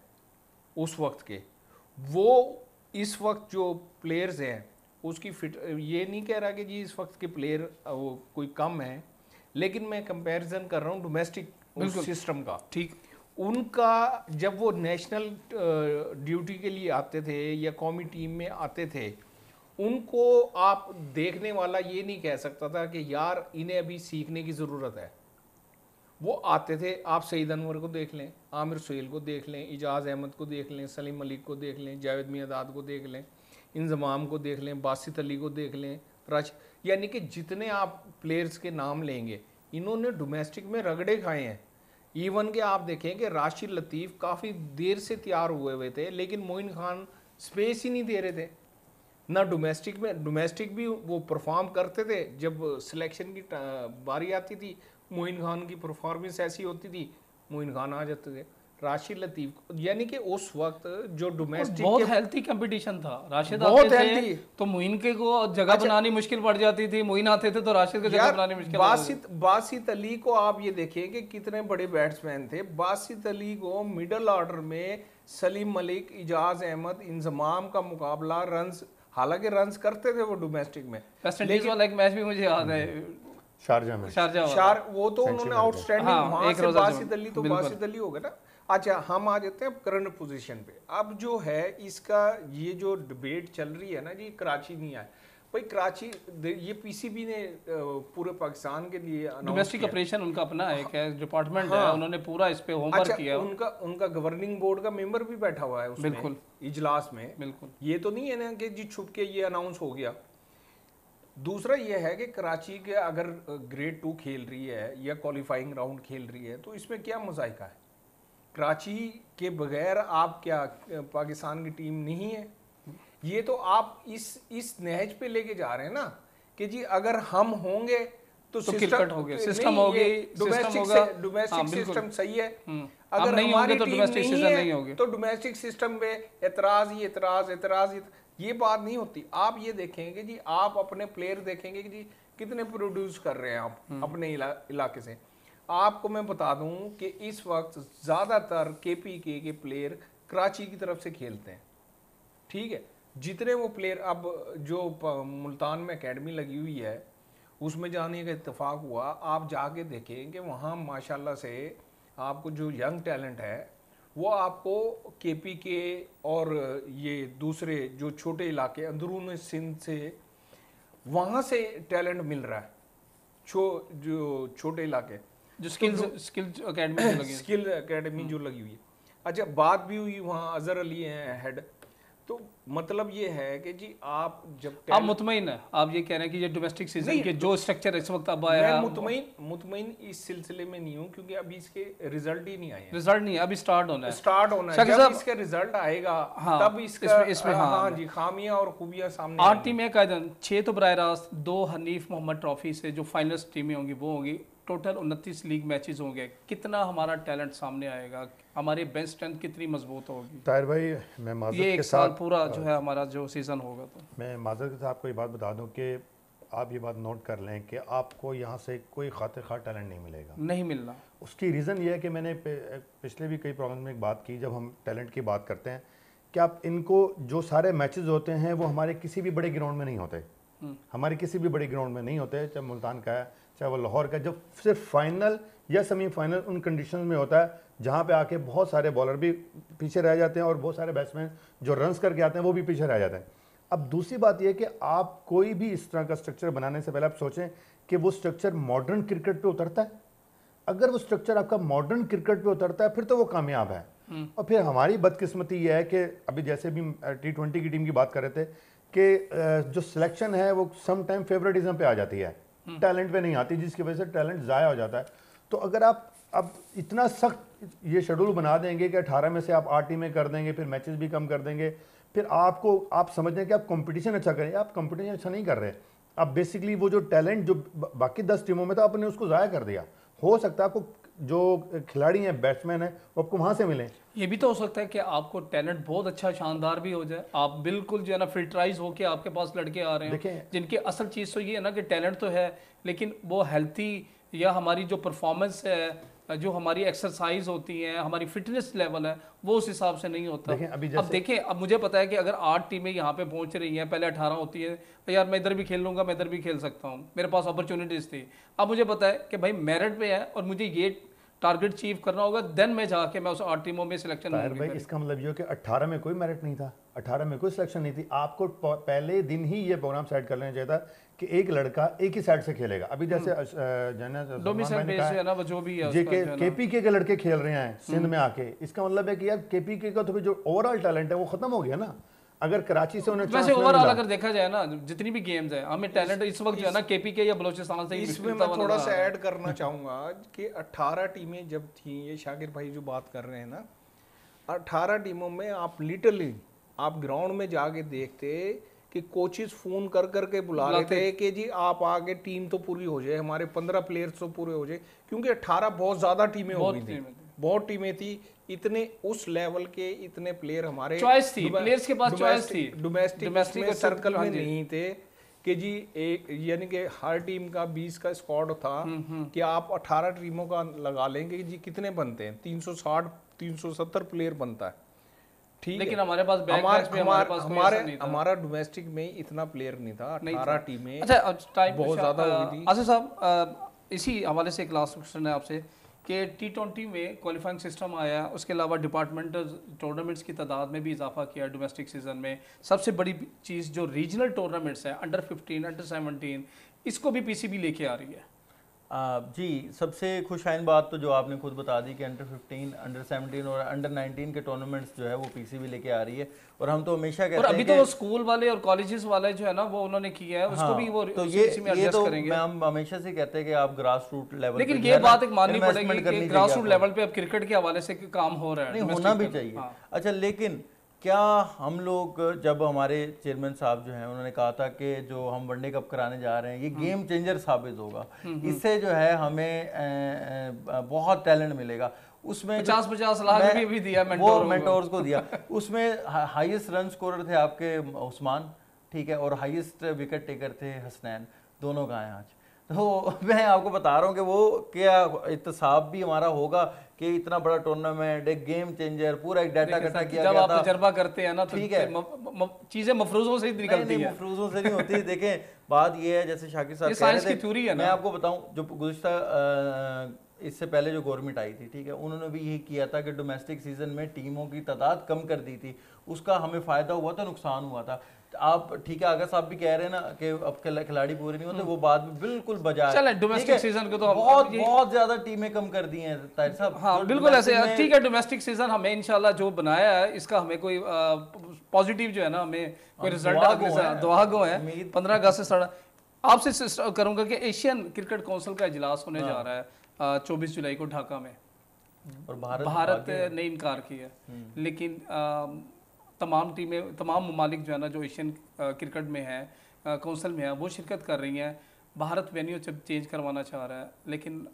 उस वक्त के, वो इस वक्त जो प्लेयर्स हैं उसकी फिट, ये नहीं कह रहा कि जी इस वक्त के प्लेयर वो कोई कम है, लेकिन मैं कंपैरिजन कर रहा हूँ डोमेस्टिक सिस्टम का। ठीक, उनका जब वो नेशनल ड्यूटी के लिए आते थे या कौमी टीम में आते थे, उनको आप देखने वाला ये नहीं कह सकता था कि यार इन्हें अभी सीखने की ज़रूरत है। वो आते थे, आप सईद अनवर को देख लें, आमिर सुहेल को देख लें, इजाज़ अहमद को देख लें, सलीम मलिक को देख लें, जावेद मियादाद को देख लें, इंज़माम को देख लें, बासित अली को देख लें, रश, यानी कि जितने आप प्लेयर्स के नाम लेंगे, इन्होंने डोमेस्टिक में रगड़े खाए हैं। इवन के आप देखें कि राशिद लतीफ़ काफ़ी देर से तैयार हुए थे, लेकिन मोइन खान स्पेस ही नहीं दे रहे थे ना डोमेस्टिक में। डोमेस्टिक भी वो परफॉर्म करते थे, जब सिलेक्शन की बारी आती थी मोइन खान की परफॉर्मेंस ऐसी होती थी, मोइन खान आ जाते थे। राशिद लतीफ़, यानी कि उस वक्त जो डोमेस्टिक बहुत हेल्थी कंपटीशन था। राशिद बहुत आते थे तो मोइन के को जगह बनानी मुश्किल पड़ जाती थी, मोइन आते थे तो राशिद को जगह बनानी मुश्किल। बासित अली को आप ये देखिए कि कितने बड़े बैट्समैन थे। बासित अली को मिडल ऑर्डर में सलीम मलिक, इजाज अहमद, इंजमाम का मुकाबला रन्स, हालांकि रन्स करते थे वो डोमेस्टिक में। वेस्ट इंडीज वाला एक मैच भी मुझे याद है, शारजा में, वो तो उन्होंने आउटस्टैंडिंग, वहां से बासित अली तो बासित अली हो गए ना। अच्छा, हम आ जाते हैं करंट पोजीशन पे। अब जो है इसका ये जो डिबेट चल रही है ना जी, कराची नहीं आए भाई, कराची ये पीसीबी ने पूरे पाकिस्तान के लिए डोमेस्टिक ऑपरेशन उनका अपना एक डिपार्टमेंट है, उन्होंने पूरा इस पे होमवर्क किया। उनका गवर्निंग बोर्ड का मेंबर भी बैठा हुआ है उसमें, बिल्कुल इजलास में। बिल्कुल, ये तो नहीं है ना कि जी छुप के ये अनाउंस हो गया। दूसरा ये है कि कराची के अगर ग्रेड 2 खेल रही है या क्वालिफाइंग राउंड खेल रही है तो इसमें क्या मज़ाइका है? कराची के बगैर आप क्या पाकिस्तान की टीम नहीं है? ये तो आप इस नहज पे लेके जा रहे हैं ना कि जी अगर हम होंगे तो क्रिकेट हो गया, सिस्टम हो गई, डोमेस्टिक सिस्टम सही है। अगर नहीं होंगे तो डोमेस्टिक सिस्टम नहीं होगी, तो डोमेस्टिक सिस्टम पे एतराज ये बात नहीं होती। आप ये देखेंगे जी, आप अपने प्लेयर देखेंगे कि जी कितने प्रोड्यूस कर रहे हैं आप अपने इलाके से। आपको मैं बता दूं कि इस वक्त ज़्यादातर केपीके के प्लेयर कराची की तरफ से खेलते हैं, ठीक है। जितने वो प्लेयर, अब जो मुल्तान में एकेडमी लगी हुई है उसमें जाने का इत्तेफाक हुआ, आप जाके देखें कि वहाँ माशाल्लाह से आपको जो यंग टैलेंट है वो आपको केपी के और ये दूसरे जो छोटे इलाके अंदरून सिंध से वहाँ से टैलेंट मिल रहा है, जो छोटे इलाके जो स्किल्स अकेडमी जो लगी स्किल अकेडमी जो लगी हुई है। अच्छा, बात भी हुई वहाँ अजहर अली हैं हेड, तो मतलब ये है कि जी आप जब आप मुतमईन है, आप ये कह रहे हैं कि ये डोमेस्टिक सीजन के जो स्ट्रक्चर इस वक्त अब आया है, मुतमईन इस सिलसिले में नहीं हूँ क्योंकि अभी इसके रिजल्ट ही नहीं आए हैं। रिजल्ट नहीं है, अभी स्टार्ट होना है। जब इसका रिजल्ट आएगा हाँ, तब इसका इसमें हाँ जी खामियां और खूबियां सामने 8 टीमें कायदन 6 तो बराह रास्त 2 हनीफ मोहम्मद ट्रॉफी से जो फाइनलिस्ट टीमें होंगी वो होंगी, टोटल 29 लीग मैचेस होंगे। कितना हमारा टैलेंट सामने आएगा, हमारी बेंच स्ट्रेंथ कितनी मजबूत होगी? ताहिर भाई, मैं माजरत ये के एक साल साथ पूरा जो है हमारा जो सीज़न होगा, तो मैं माजरत के साथ आपको ये बात बता दूं कि आप ये बात नोट कर लें कि आपको यहाँ से कोई खातिर खा टैलेंट नहीं मिलेगा, नहीं मिलना। उसकी रीज़न ये है कि मैंने पिछले भी कई प्रोग्राम में एक बात की, जब हम टैलेंट की बात करते हैं कि आप इनको जो सारे मैचेस होते हैं वो हमारे किसी भी बड़े ग्राउंड में नहीं होते, हमारे किसी भी बड़े ग्राउंड में नहीं होते, चाहे मुल्तान का है चाहे वो लाहौर का, जब सिर्फ फाइनल या सेमीफाइनल उन कंडीशंस में होता है जहाँ पे आके बहुत सारे बॉलर भी पीछे रह जाते हैं और बहुत सारे बैट्समैन जो रन्स करके आते हैं वो भी पीछे रह जाते हैं। अब दूसरी बात यह कि आप कोई भी इस तरह का स्ट्रक्चर बनाने से पहले आप सोचें कि वो स्ट्रक्चर मॉडर्न क्रिकेट पे उतरता है। अगर वो स्ट्रक्चर आपका मॉडर्न क्रिकेट पे उतरता है फिर तो वो कामयाब है। और फिर हमारी बदकिस्मती यह है कि अभी जैसे भी T20 की टीम की बात कर रहे थे कि जो सिलेक्शन है वो सम टाइम फेवरेटिज्म पे आ जाती है, टैलेंट पे नहीं आती, जिसकी वजह से टैलेंट ज़ाया हो जाता है। तो अगर आप अब इतना सख्त ये शेड्यूल बना देंगे कि 18 में से आप 8 टीमें कर देंगे, फिर मैचेस भी कम कर देंगे, फिर आप समझ रहे हैं कि आप कंपटीशन अच्छा करें, आप कंपटीशन अच्छा नहीं कर रहे। आप बेसिकली वो जो टैलेंट जो बाकी 10 टीमों में था आपने उसको ज़ाया कर दिया। हो सकता है आपको जो खिलाड़ी हैं, बैट्समैन हैं, वो आपको वहाँ से मिलें। ये भी तो हो सकता है कि आपको टैलेंट बहुत अच्छा शानदार भी हो जाए, आप बिल्कुल जो है ना फिल्टराइज होकर आपके पास लड़के आ रहे हैं जिनकी असल चीज़ तो ये है ना कि टैलेंट तो है लेकिन वो हेल्थी या हमारी जो परफॉर्मेंस है, जो हमारी एक्सरसाइज होती है, हमारी फिटनेस लेवल है, वो उस हिसाब से नहीं होता। अब देखें, अब मुझे पता है कि अगर 8 टीमें यहाँ पे पहुँच रही हैं, पहले 18 होती है, यार मैं इधर भी खेल लूँगा, मैं इधर भी खेल सकता हूँ, मेरे पास अपॉर्चुनिटीज़ थी। अब मुझे पता है कि भाई मेरिट पे है और मुझे ये टारगेट अचीव करना होगा, देन मैं जाके मैं उस 8 टीमों में सिलेक्शन भाई इसका मतलब ये कि 18 में कोई मेरिट नहीं था, 18 में कोई सिलेक्शन नहीं थी। आपको पहले दिन ही ये प्रोग्राम सेट कर लेना चाहिए था कि एक लड़का एक ही साइड से खेलेगा। अभी जैसे केपीके के लड़के खेल रहे हैं सिंध में आके, इसका मतलब है कि यार केपीके का तो जो ओवरऑल टैलेंट है वो खत्म हो गया ना। अगर कराची से उन्हें वैसे ओवरऑल अगर देखा जाए ना, जितनी भी गेम्स है, हमें टैलेंट इस वक्त जो है ना केपीके या बलूचिस्तान से इसमें मैं थोड़ा सा ऐड करना चाहूँगा कि 18 टीमें जब थी, ये शाकिर भाई जो बात कर रहे हैं ना, 18 टीमों में आप लिटरली आप ग्राउंड में जाके देखते कि कोचेस फोन कर करके बुला रहे थे कि जी आप आगे टीम तो पूरी हो जाए, हमारे 15 प्लेयर्स तो पूरे हो जाए, क्योंकि 18 बहुत ज़्यादा टीमें हो गई थी, बहुत टीमें थी, इतने उस लेवल के इतने प्लेयर हमारे चॉइस थी, प्लेयर्स के पास चॉइस थी, डोमेस्टिक में सर्कल में नहीं थे कि जी एक यानी कि हर टीम का 20 का स्क्वाड था कि आप 18 टीमों का लगा लेंगे जी कितने बनते हैं, 360 370 प्लेयर बनता है, ठीक। लेकिन हमारे पास हमारा डोमेस्टिक में इतना प्लेयर नहीं था, 18 टीमें बहुत ज्यादा हो गई थी। आसिफ साहब, इसी हवाले से एक लास्ट क्वेश्चन है आपसे कि T20 में क्वालिफाइंग सिस्टम आया, उसके अलावा डिपार्टमेंटल टूर्नामेंट्स की तादाद में भी इजाफा किया डोमेस्टिक सीजन में। सबसे बड़ी चीज़ जो रीजनल टूर्नामेंट्स हैं, अंडर 15, अंडर 17, इसको भी PCB लेके आ रही है। जी, सबसे खुशाइन बात तो जो आपने खुद बता दी कि अंडर 15, अंडर 17 और अंडर 19 के टूर्नामेंट्स जो है वो PCB लेके आ रही है। और हम तो हमेशा कहते हैं, और अभी तो स्कूल वाले और कॉलेजेस वाले जो है ना वो उन्होंने किया है, उसको भी वो तो ये तो हम हमेशा से कहते हैं कि आप ग्रास रूट लेवल, लेकिन ये बात एक माननी पड़ेगी कि ग्रास रूट लेवल पे अब क्रिकेट के हवाले से काम हो रहा है, नहीं होना भी चाहिए। अच्छा, लेकिन क्या हम लोग, जब हमारे चेयरमैन साहब जो हैं उन्होंने कहा था कि जो हम वनडे कप कराने जा रहे हैं ये गेम चेंजर साबित होगा, इससे जो है हमें बहुत टैलेंट मिलेगा, उसमें 50-50 लाख भी दिया वो मेंटोर्स को दिया, उसमें हाईएस्ट रन स्कोरर थे आपके उस्मान, ठीक है, और हाईएस्ट विकेट टेकर थे हसनैन, दोनों का है आज। तो मैं आपको बता रहा हूँ कि वो क्या इत्तेसाब भी हमारा होगा कि इतना बड़ा टूर्नामेंट, एक गेम चेंजर, पूरा एक डाटा इकट्ठा किया गया था। जब आप तजर्बा करते हैं ना तो ठीक है, चीजें मफरूजों से ही निकलती हैं। मफरूजों से नहीं होती। देखें, बात ये है, जैसे शाकिर साहब कह रहे थे, मैं आपको बताऊं, जो गुज़िश्ता इससे पहले जो गवर्नमेंट आई थी, ठीक है, उन्होंने भी यही किया था कि डोमेस्टिक सीजन में टीमों की तादाद कम कर दी थी, उसका हमें फ़ायदा हुआ था, नुकसान हुआ था। आप ठीक है, अगर साहब भी कह रहे हैं ना कि अब खिलाड़ी पूरे नहीं होते, वो बात भी बिल्कुल बजा चले डोमेस्टिक सीजन को तो बहुत ज्यादा टीमें कम कर दी हैं ताहिर साहब। हाँ बिल्कुल ऐसे, ठीक है, डोमेस्टिक सीजन हमें इंशाल्लाह जो बनाया है इसका हमें कोई पॉजिटिव जो है ना, हमें कोई रिजल्ट दुआ गो है। 15 अगस्त से स्टार्ट। आपसे करूंगा कि एशियन क्रिकेट काउंसिल का इजलास होने जा रहा है 24 जुलाई को ढाका में, और भारत ने इनकार किया, लेकिन तमाम टीमें, तमाम ममालिक जो है ना जो एशियन क्रिकेट में है, काउंसिल में है, वो शिरकत कर रही हैं। भारत वेन्यू चेंज करवाना चाह रहा है, लेकिन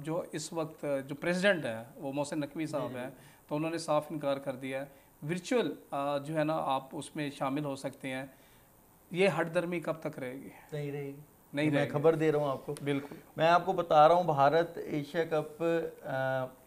जो इस वक्त जो प्रेसिडेंट है वो मोहसिन नकवी साहब हैं, तो उन्होंने साफ इनकार कर दिया है। वर्चुअल जो है ना आप उसमें शामिल हो सकते हैं। ये हटदर्मी कब तक रहेगी? नहीं रहेगी, नहीं मैं खबर दे रहा हूँ आपको। बिल्कुल, मैं आपको बता रहा हूँ, भारत एशिया कप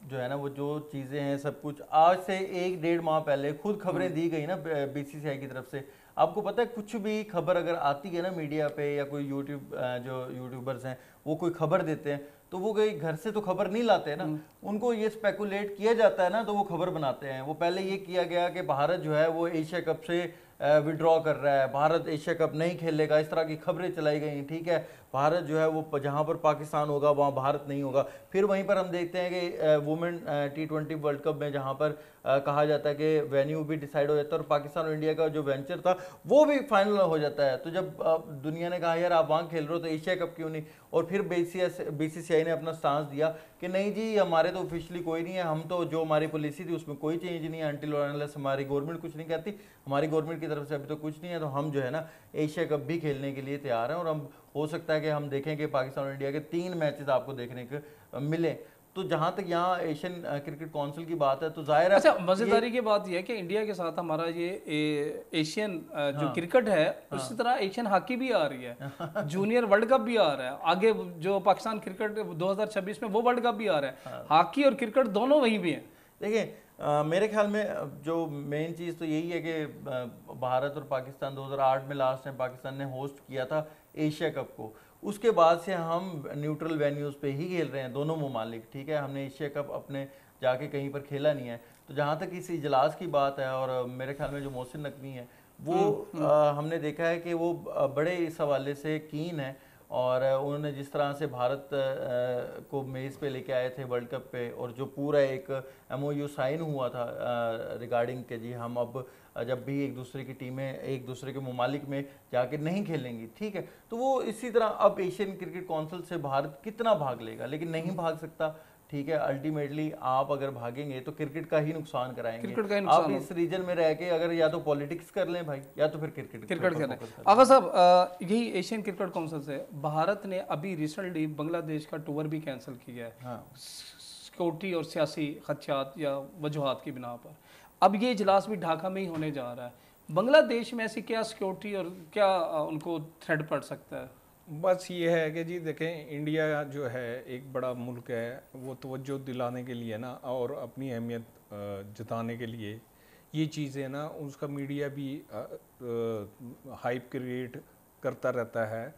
जो है ना, वो जो चीज़ें हैं सब कुछ आज से 1-1.5 माह पहले खुद खबरें दी गई ना बीसीसीआई की तरफ से। आपको पता है कुछ भी खबर अगर आती है ना मीडिया पे, या कोई जो यूट्यूबर्स हैं वो कोई खबर देते हैं, तो वो कोई घर से तो खबर नहीं लाते हैं ना, उनको ये स्पेकुलेट किया जाता है ना, तो वो खबर बनाते हैं। वो पहले ये किया गया कि भारत जो है वो एशिया कप से विड्रॉ कर रहा है, भारत एशिया कप नहीं खेलेगा, इस तरह की खबरें चलाई गई, ठीक है। भारत जो है वो जहाँ पर पाकिस्तान होगा वहाँ भारत नहीं होगा। फिर वहीं पर हम देखते हैं कि वुमेन T20 वर्ल्ड कप में जहाँ पर कहा जाता है कि वेन्यू भी डिसाइड हो जाता है, और पाकिस्तान और इंडिया का जो वेंचर था वो भी फाइनल हो जाता है। तो जब दुनिया ने कहा यार आप वहाँ खेल रहे हो तो एशिया कप क्यों नहीं, और फिर बीसीसीआई ने अपना स्टांस दिया कि नहीं जी हमारे तो ऑफिशियली कोई नहीं है, हम तो जो हमारी पॉलिसी थी उसमें कोई चेंज नहीं है, अनटिल और अनलेस हमारी गवर्नमेंट कुछ नहीं कहती, हमारी गवर्नमेंट की तरफ से अभी तो कुछ नहीं है, तो हम जो है ना एशिया कप भी खेलने के लिए तैयार हैं। और हम हो सकता है कि हम देखें कि पाकिस्तान और इंडिया के 3 मैचेस आपको देखने को मिले। तो जहां तक यहाँ एशियन क्रिकेट काउंसिल की बात है तो जाहिर है, अच्छा मजेदारी की बात यह है कि इंडिया के साथ हमारा ये एशियन जो क्रिकेट है, उसी तरह एशियन हॉकी भी आ रही है, जूनियर वर्ल्ड कप भी आ रहा है, आगे जो पाकिस्तान क्रिकेट 2026 में वो वर्ल्ड कप भी आ रहा है, हॉकी और क्रिकेट दोनों वहीं भी हैं। देखिए मेरे ख्याल में जो मेन चीज़ तो यही है कि भारत और पाकिस्तान 2008 में लास्ट टाइम पाकिस्तान ने होस्ट किया था एशिया कप को, उसके बाद से हम न्यूट्रल वेन्यूज़ पे ही खेल रहे हैं दोनों ममालिक, ठीक है। हमने एशिया कप अपने जाके कहीं पर खेला नहीं है। तो जहाँ तक इस इजलास की बात है, और मेरे ख्याल में जो मोहसिन नकवी हैं वो हमने देखा है कि वो बड़े इस हवाले से कीन है, और उन्होंने जिस तरह से भारत को मेज़ पे लेके आए थे वर्ल्ड कप पे, और जो पूरा एक MOU साइन हुआ था रिगार्डिंग के जी हम अब जब भी एक दूसरे की टीमें एक दूसरे के ममालिक में जाके नहीं खेलेंगी, ठीक है। तो वो इसी तरह अब एशियन क्रिकेट काउंसिल से भारत कितना भाग लेगा, लेकिन नहीं भाग सकता, ठीक है। अल्टीमेटली आप अगर भागेंगे तो क्रिकेट का ही नुकसान कराएंगे। आप इस रीजन में रह के अगर या तो पॉलिटिक्स कर लें भाई, या तो फिर क्रिकेट कर लें। आगा साहब यही एशियन क्रिकेट काउंसिल से भारत ने अभी रिसेंटली बांग्लादेश का टूर भी कैंसिल किया है, सिक्योरिटी और सियासी खदशात या वजूहात की बिना पर। अब ये इजलास भी ढाका में ही होने जा रहा है। बांग्लादेश में ऐसी क्या सिक्योरिटी और क्या उनको थ्रेट पड़ सकता है? बस ये है कि जी देखें, इंडिया जो है एक बड़ा मुल्क है, वो तवज्जो दिलाने के लिए ना और अपनी अहमियत जताने के लिए ये चीज़ें ना उसका मीडिया भी हाइप क्रिएट करता रहता है।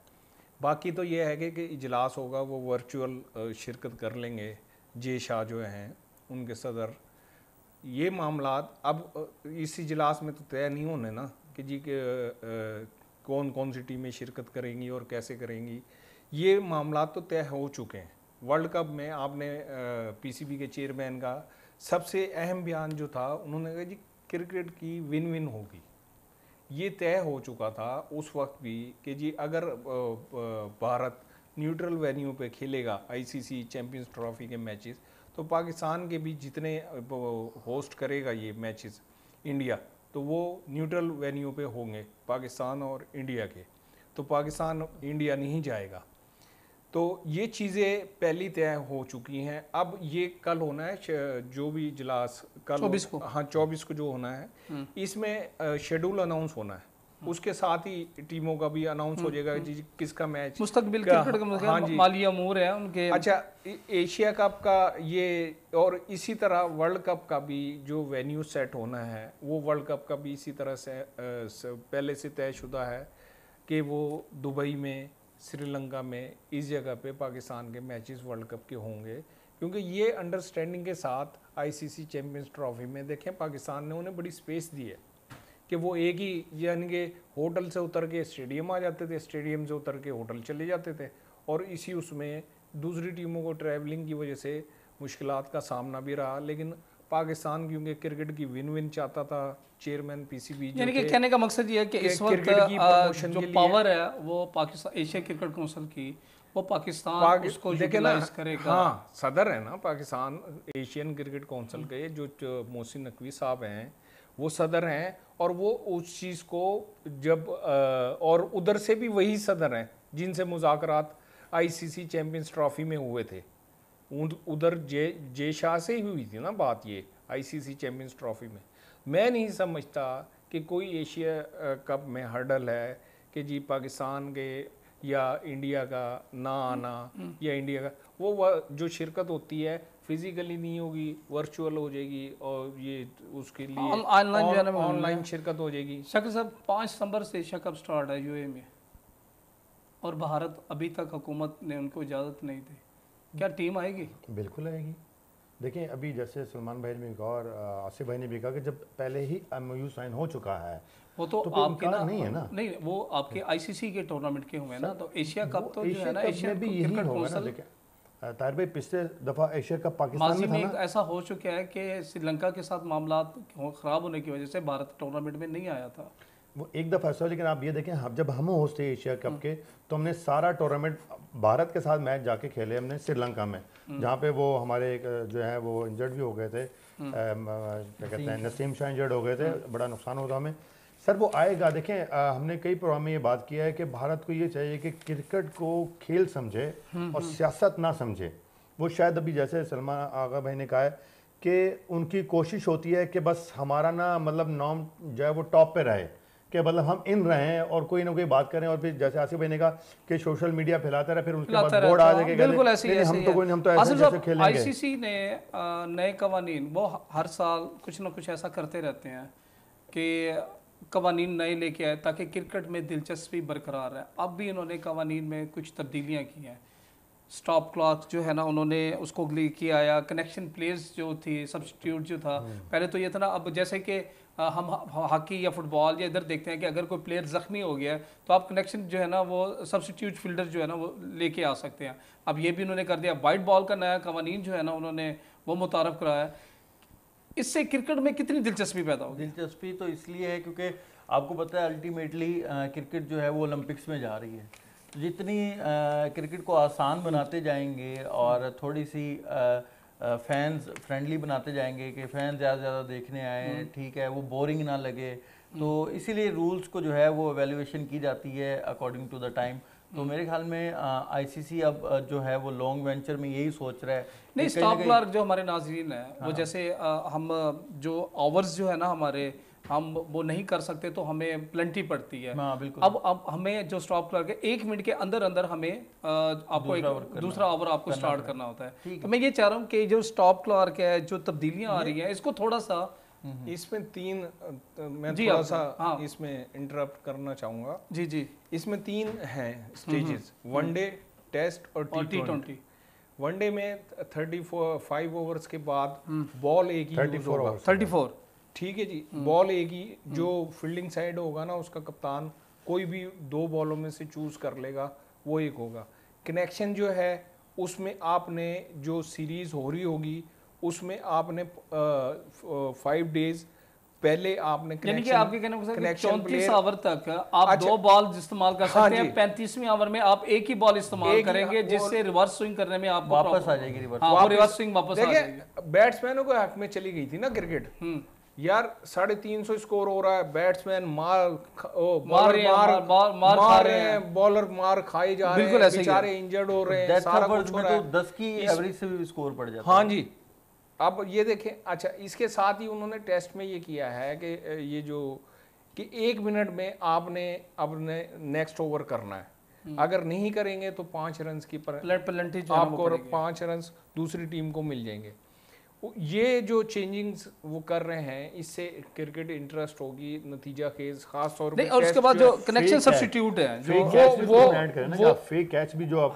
बाकी तो ये है कि इजलास होगा वो वर्चुअल शिरकत कर लेंगे जे शाह जो हैं उनके सदर। ये मामलात अब इस इजलास में तो तय नहीं होने ना कि जी कौन कौन सी टीमें शिरकत करेंगी और कैसे करेंगी, ये मामलात तो तय हो चुके हैं। वर्ल्ड कप में आपने PCB के चेयरमैन का सबसे अहम बयान जो था, उन्होंने कहा जी क्रिकेट की विन विन होगी। ये तय हो चुका था उस वक्त भी कि जी अगर भारत न्यूट्रल वेन्यू पे खेलेगा ICC चैम्पियंस ट्रॉफी के मैचेस, तो पाकिस्तान के भी जितने होस्ट करेगा ये मैचेस इंडिया, तो वो न्यूट्रल वेन्यू पे होंगे पाकिस्तान और इंडिया के, तो पाकिस्तान इंडिया नहीं जाएगा। तो ये चीज़ें पहली तय हो चुकी हैं। अब ये कल होना है, जो भी इजलास कल 24 को, हाँ 24 को जो होना है, इसमें शेड्यूल अनाउंस होना है, उसके साथ ही टीमों का भी अनाउंस हो जाएगा जी किसका मैच, मुस्तकबिल क्रिकेट का हाँ माली अमूर है उनके। अच्छा एशिया कप का ये, और इसी तरह वर्ल्ड कप का भी जो वेन्यू सेट होना है, वो वर्ल्ड कप का भी इसी तरह से पहले से तयशुदा है कि वो दुबई में, श्रीलंका में, इस जगह पे पाकिस्तान के मैचेस वर्ल्ड कप के होंगे। क्योंकि ये अंडरस्टैंडिंग के साथ आईसीसी चैंपियंस ट्रॉफी में देखें पाकिस्तान ने उन्हें बड़ी स्पेस दी है कि वो एक ही यानी कि होटल से उतर के स्टेडियम आ जाते थे, स्टेडियम से उतर के होटल चले जाते थे, और इसी उसमें दूसरी टीमों को ट्रैवलिंग की वजह से मुश्किलात का सामना भी रहा। लेकिन पाकिस्तान क्योंकि क्रिकेट की विन विन चाहता था, चेयरमैन पीसीबी यानी कि कहने का मकसद ये है कि इस वक्त जो पावर है वो पाकिस्तान एशिया क्रिकेट काउंसिल की, वो पाकिस्तान उसको यूटिलाइज करेगा। हाँ, सदर है ना पाकिस्तान एशियन क्रिकेट काउंसिल के, जो मोहसिन नकवी साहब हैं वो सदर हैं, और वो उस चीज़ को जब और उधर से भी वही सदर हैं जिनसे मुज़ाकरात आईसीसी चैंपियंस ट्रॉफी में हुए थे। उधर जे शाह से ही हुई थी ना बात ये आईसीसी चैंपियंस ट्रॉफी में। मैं नहीं समझता कि कोई एशिया कप में हर्डल है कि जी पाकिस्तान के या इंडिया का ना आना, या इंडिया का वो जो शिरकत होती है फिजिकली नहीं होगी, वर्चुअल हो जाएगी, और ये उसके लिए ऑनलाइन शिरकत हो जाएगी। शक्ल साहब 5 सितंबर से एशिया कप स्टार्ट है यूएई में, और भारत अभी तक हुकूमत ने उनको इजाज़त नहीं दी, क्या टीम आएगी? बिल्कुल आएगी। देखिए अभी जैसे सलमान भाई ने भी कहा और आसिफ भाई ने भी कहा कि जब पहले ही एमओयू साइन हो चुका है वो तो आपके ना नहीं है ना, नहीं वो आपके आईसीसी के टूर्नामेंट के हुए ना, तो एशिया कप तो जो है ना एशिया भी यही होगा ना। देखिए ताहिर भाई पिछले दफ़ा एशिया कप पाकिस्तान में था ना, ऐसा हो चुका है कि श्रीलंका के साथ मामला ख़राब होने की वजह से भारत टूर्नामेंट में नहीं आया था। वो एक दफ़ा ऐसा, लेकिन आप ये देखें जब हम होस्ट थे एशिया कप के, तो हमने सारा टूर्नामेंट भारत के साथ मैच जाके खेले हमने श्रीलंका में, जहाँ पे वो हमारे जो है वो इंजर्ड भी हो गए थे, क्या कहते हैं नसीम शाह इंजर्ड हो गए थे, बड़ा नुकसान होता हमें। सर वो आएगा। देखें हमने कई प्रोग्राम में ये बात किया है कि भारत को ये चाहिए कि क्रिकेट को खेल समझे और सियासत ना समझे। वो शायद अभी जैसे सलमान आगा भाई ने कहा है कि उनकी कोशिश होती है कि बस हमारा ना मतलब नाम जो है वो टॉप पे रहे, कि मतलब हम इन रहे हैं और कोई ना कोई बात करें, और फिर जैसे आसिफ भाई ने कहा कि सोशल मीडिया फैलाता रहे, फिर उसके बाद बोर्ड आ जाएगा। बिल्कुल ऐसे ही हम तो ऐसे खेलेंगे। आईसीसी ने नए कवानीन वो हर साल कुछ ना कुछ ऐसा करते रहते हैं कि कवानीन नए लेके आए ताकि क्रिकेट में दिलचस्पी बरकरार है। अब भी इन्होंने कवानीन में कुछ तब्दीलियाँ की हैं। स्टॉप क्लॉक जो है ना उन्होंने उसको लेके आया, कनेक्शन प्लेयर्स जो थी, सब्स्टिट्यूट जो था, पहले तो ये था ना, अब जैसे कि हम हॉकी या फुटबॉल या इधर देखते हैं कि अगर कोई प्लेयर ज़ख्मी हो गया है तो आप कनेक्शन जो है ना वो सब्स्टिट्यूट फील्डर जो है ना वो लेके आ सकते हैं। अब ये भी उन्होंने कर दिया। वाइट बॉल का नया कवानीन जो है ना उन्होंने वो मुतारफ़ कराया। इससे क्रिकेट में कितनी दिलचस्पी पैदा होगी? दिलचस्पी तो इसलिए है क्योंकि आपको पता है अल्टीमेटली क्रिकेट जो है वो ओलंपिक्स में जा रही है। जितनी क्रिकेट को आसान बनाते जाएंगे और थोड़ी सी फैंस फ्रेंडली बनाते जाएंगे कि फैन ज़्यादा से ज़्यादा देखने आए, ठीक है, वो बोरिंग ना लगे, तो इसीलिए रूल्स को जो है वो एवेल्युएशन की जाती है अकॉर्डिंग टू द टाइम। तो मेरे ख्याल में आईसीसी अब जो है वो लॉन्ग वेंचर में यही सोच रहा है। नहीं, स्टॉप क्लॉक जो हमारे नाज़रीन है वो जैसे हम जो आवर्स जो है ना हमारे, हम वो नहीं कर सकते तो हमें प्लेंटी पड़ती है। बिल्कुल। अब हमें जो स्टॉप क्लॉक है 1 मिनट के अंदर अंदर हमें आपको एक दूसरा ओवर आपको स्टार्ट करना होता है। तो मैं ये चाह रहा हूँ कि जो स्टॉप क्लॉक है, जो तब्दीलियाँ आ रही हैं, इसको थोड़ा सा इसमें मैं थोड़ा सा इसमें इंटरप्ट करना चाहूँगा। जी इसमें 3 हैं स्टेजेस, वनडे, टेस्ट और T20। वनडे में 35 ओवर्स के बाद बॉल एक ही 34, ठीक है जी, बॉल एक ही, जो फील्डिंग साइड होगा ना उसका कप्तान कोई भी 2 बॉलों में से चूज कर लेगा, वो एक होगा। कनेक्शन जो है उसमें आपने जो सीरीज हो रही होगी उसमें आपने 5 डेज पहले आपने यानी कि आपके कहने को 34 ओवर तक आप 2 बॉल इस्तेमाल कर सकते हैं। 35वें ओवर में आप एक ही बॉल इस्तेमाल करेंगे जिससे रिवर्स स्विंग करने में आपको वापस आ जाएगी, रिवर्स स्विंग वापस आ जाएगी। बैट्समैनों को हक में चली गई थी ना क्रिकेट, यार 350 स्कोर हो रहा है, बैट्समैन मार रहे हैं, बॉलर मार खाए जा रहे हैं, बेचारे इंजर्ड हो रहे हैं, सारा कुछ हो रहा है, 10 की एवरेज से भी स्कोर पड़ जाता है। हाँ जी। अब ये देखें, अच्छा इसके साथ ही उन्होंने टेस्ट में ये किया है कि ये जो कि 1 मिनट में आपने अपने नेक्स्ट ओवर करना है, अगर नहीं करेंगे तो 5 रन की पेनल्टी आपको 5 रन दूसरी टीम को मिल जाएंगे। ये जो चेंजिंग्स वो कर रहे हैं, इससे क्रिकेट इंटरेस्ट होगी, नतीजा खेज खास तौर नहीं, और उसके बाद जो कनेक्शन सब्स्टिट्यूट है जो वो ऐड करें ना, फेक कैच भी जो आप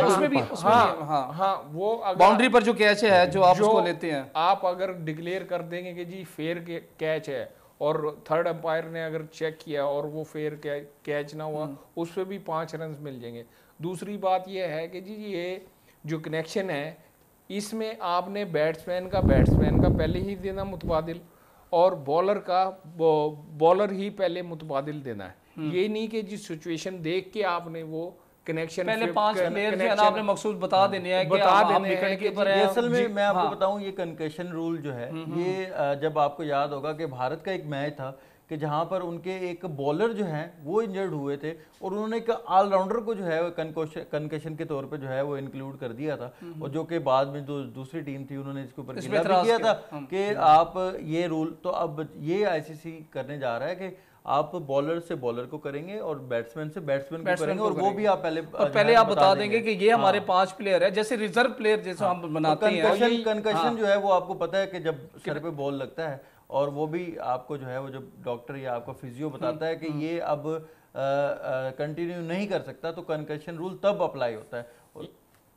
उसमें भी हाँ वो बाउंड्री पर जो कैच है जो आप उसको लेते हैं, आप अगर डिक्लेयर कर देंगे कि जी फेयर कैच है और थर्ड अंपायर ने अगर चेक किया और वो फेयर कैच ना हुआ, उस पर भी 5 रन मिल जाएंगे। दूसरी बात ये है कि जी ये जो कनेक्शन है इसमें आपने बैट्समैन का पहले ही देना मुतबादिल और बॉलर ही पहले मुतबादिल देना है। ये नहीं कि जिस सिचुएशन देख के आपने वो कनेक्शन पहले 5 प्लेयर जो है ना आपने मकसूद बता देने हैं कि आप विकेट कीपर हैं। असल में मैं आपको बताऊं, ये कंकशन रूल जो है ये जब आपको याद होगा कि भारत का एक मैच था कि जहां पर उनके एक बॉलर जो हैं वो इंजर्ड हुए थे और उन्होंने एक ऑलराउंडर को जो है कंकशन के तौर पे जो है वो इंक्लूड कर दिया था, और जो कि बाद में जो दूसरी टीम थी उन्होंने इसके ऊपर गिला भी किया था कि आप ये रूल, तो अब ये आईसीसी करने जा रहा है कि आप बॉलर से बॉलर को करेंगे और बैट्समैन से बैट्समैन को करेंगे, और वो भी आप पहले आप बता देंगे कि ये हमारे 5 प्लेयर है, जैसे रिजर्व प्लेयर जैसे हम बनाते हैं। कंकशन जो है वो आपको पता है कि जब सर पे बॉल लगता है, और वो भी आपको जो है वो जब डॉक्टर या आपका फिजियो बताता है कि ये अब कंटिन्यू नहीं कर सकता, तो कंकशन रूल तब अप्लाई होता है।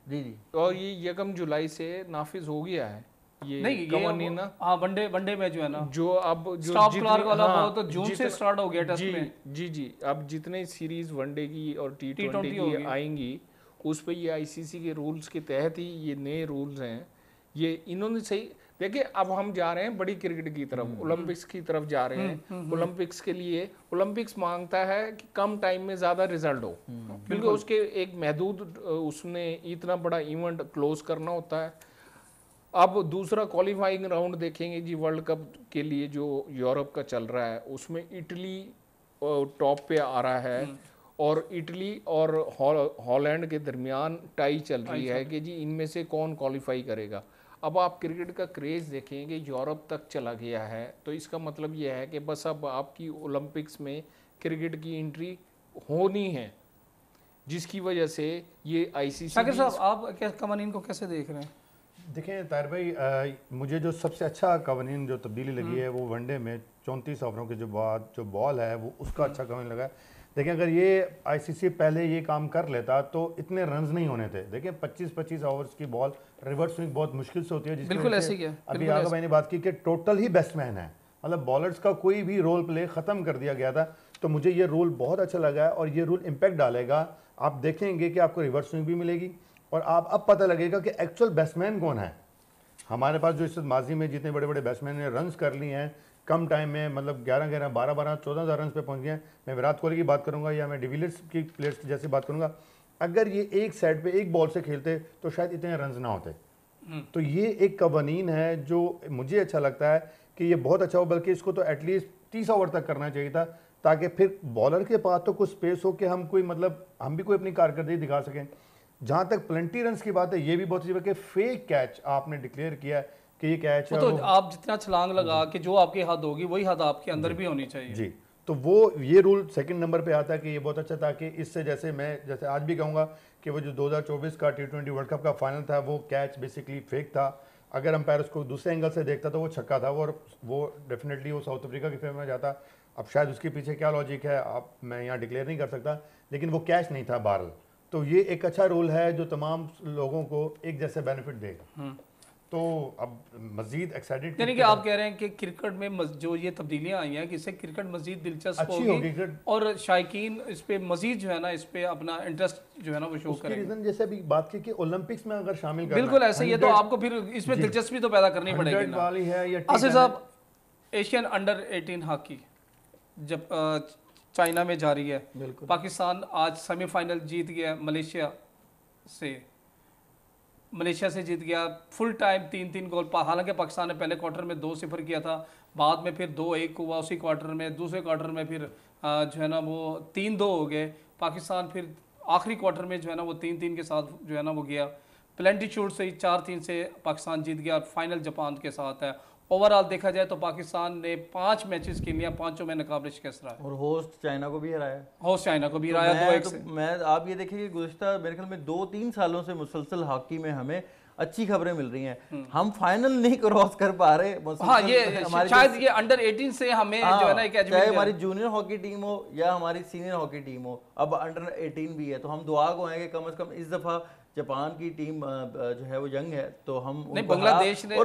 जी और ये 1 जुलाई से नाफिज हो गया है ये कवानीन ना। हाँ, वनडे में जो है ना जो अब जो स्टॉप क्लॉक वाला वो तो जून से स्टार्ट हो गया टेस्ट में। जी अब जितने सीरीज वनडे की और T20 की आएंगी उस पे ये आईसीसी के रूल्स के तहत ही ये नए रूल्स हैं। ये इन्होंने सही देखिए, अब हम जा रहे हैं बड़ी क्रिकेट की तरफ, ओलंपिक्स की तरफ जा रहे हैं। ओलंपिक्स के लिए ओलंपिक्स मांगता है कि कम टाइम में ज्यादा रिजल्ट हो, क्योंकि उसके एक महदूद उसने इतना बड़ा इवेंट क्लोज करना होता है। अब दूसरा क्वालिफाइंग राउंड देखेंगे जी वर्ल्ड कप के लिए जो यूरोप का चल रहा है, उसमें इटली टॉप पे आ रहा है और इटली और हॉलैंड के दरमियान टाई चल रही है कि जी इनमें से कौन क्वालिफाई करेगा। अब आप क्रिकेट का क्रेज देखेंगे यूरोप तक चला गया है, तो इसका मतलब यह है कि बस अब आपकी ओलंपिक्स में क्रिकेट की एंट्री होनी है, जिसकी वजह से ये आईसीसी। शाकिर साहब, आप कवानीन को कैसे देख रहे हैं? देखें ताहिर भाई, मुझे जो सबसे अच्छा कवानीन जो तब्दीली लगी है वो वनडे में 34 ओवरों के जो बाद जो बॉल है वो उसका अच्छा कवानीन लगा है। देखिए, अगर ये आईसीसी पहले ये काम कर लेता तो इतने रन्स नहीं होने थे। देखिए 25-25 ओवर्स की बॉल रिवर्स स्विंग बहुत मुश्किल से होती है, बिल्कुल ऐसे ही है। अभी आगा भाई ने बात की कि टोटल ही बैट्समैन है, मतलब बॉलर्स का कोई भी रोल प्ले ख़त्म कर दिया गया था। तो मुझे ये रूल बहुत अच्छा लगा है और ये रूल इम्पैक्ट डालेगा। आप देखेंगे कि आपको रिवर्स स्विंग भी मिलेगी और आप अब पता लगेगा कि एक्चुअल बैट्समैन कौन है। हमारे पास जो इस माजी में जितने बड़े बड़े बैट्समैन ने रन्स कर लिए हैं कम टाइम में, मतलब 11-11, 12-12, 14,000 रन पे पहुंच गए हैं। मैं विराट कोहली की बात करूंगा या मैं डिविलियर्स की प्लेयर्स की जैसे बात करूंगा, अगर ये एक सेट पे एक बॉल से खेलते तो शायद इतने रन्स ना होते। तो ये एक कवानीन है जो मुझे अच्छा लगता है कि ये बहुत अच्छा हो, बल्कि इसको तो एटलीस्ट 30 ओवर तक करना चाहिए था, ताकि फिर बॉलर के पास तो कुछ स्पेस हो कि हम कोई मतलब हम भी कोई अपनी कारकर्दगी दिखा सकें। जहाँ तक प्लेंटी रन्स की बात है, ये भी बहुत अच्छी बात है कि फेक कैच आपने डिक्लेयर किया कि ये कैच है, तो आप जितना छलांग लगा कि जो आपकी हद होगी वही हद आपके अंदर भी होनी चाहिए जी। तो वो ये रूल सेकंड नंबर पे आता है कि ये बहुत अच्छा, ताकि इससे जैसे आज भी कहूँगा कि वो जो 2024 का T20 वर्ल्ड कप का फाइनल था वो कैच बेसिकली फेक था। अगर अंपायर उसको दूसरे एंगल से देखता तो वो छक्का था, और वो डेफिनेटली वो साउथ अफ्रीका के फेवर में जाता। अब शायद उसके पीछे क्या लॉजिक है आप मैं यहाँ डिक्लेयर नहीं कर सकता, लेकिन वो कैच नहीं था बहरहाल। तो ये एक अच्छा रूल है जो तमाम लोगों को एक जैसे बेनिफिट देगा। तो अब मजीद एक्साइटेड, यानी कि आप कह रहे हैं कि क्रिकेट में जो ये तब्दीलियां आई हैं कि इससे क्रिकेट मजीद दिलचस्प होगी और शायकीन इस पे मजीद जो है ना इस पे अपना इंटरेस्ट जो है ना वो शो करेंगे। रीजन जैसे अभी बात की कि ओलंपिक्स में अगर शामिल करना, बिल्कुल ऐसे ही है, तो आपको फिर इसमें दिलचस्पी तो पैदा करनी पड़ेगी ना। वाली है या आसिफ साहब, एशियन अंडर 18 हॉकी जब चाइना में जारी है, पाकिस्तान आज सेमीफाइनल जीत गया मलेशिया से जीत गया। फुल टाइम 3-3 गोल, हालांकि पाकिस्तान ने पहले क्वार्टर में 2-0 किया था, बाद में फिर 2-1 हुआ उसी क्वार्टर में, दूसरे क्वार्टर में फिर जो है ना वो 3-2 हो गए। पाकिस्तान फिर आखिरी क्वार्टर में जो है ना वो 3-3 के साथ जो है ना वो गया, प्लेंटी शूट से 4-3 से पाकिस्तान जीत गया और फाइनल जापान के साथ है। ओवरऑल देखा जाए तो पाकिस्तान ने 5 मैचेस खेल लिया, 5 में नाकाबिल शिकस्त रहा है और होस्ट चाइना को भी हराया। तो 2-1 से। मैं आप ये देखिए कि गुज़श्ता मेरे ख्याल में 2-3 सालों से मुसलसल हॉकी में हमें अच्छी खबरें मिल रही हैं। हम फाइनल नहीं क्रॉस कर पा रहे। हाँ, ये शायद ये अंडर 18 से हमें जो है ना एक चाहे हमारी जूनियर हॉकी टीम हो या हमारी सीनियर हॉकी टीम हो, अब अंडर 18 भी है, तो हम दुआ को हैं कि कम से कम इस दफा जापान की टीम जो है वो यंग है, तो हम बांग्लादेश ने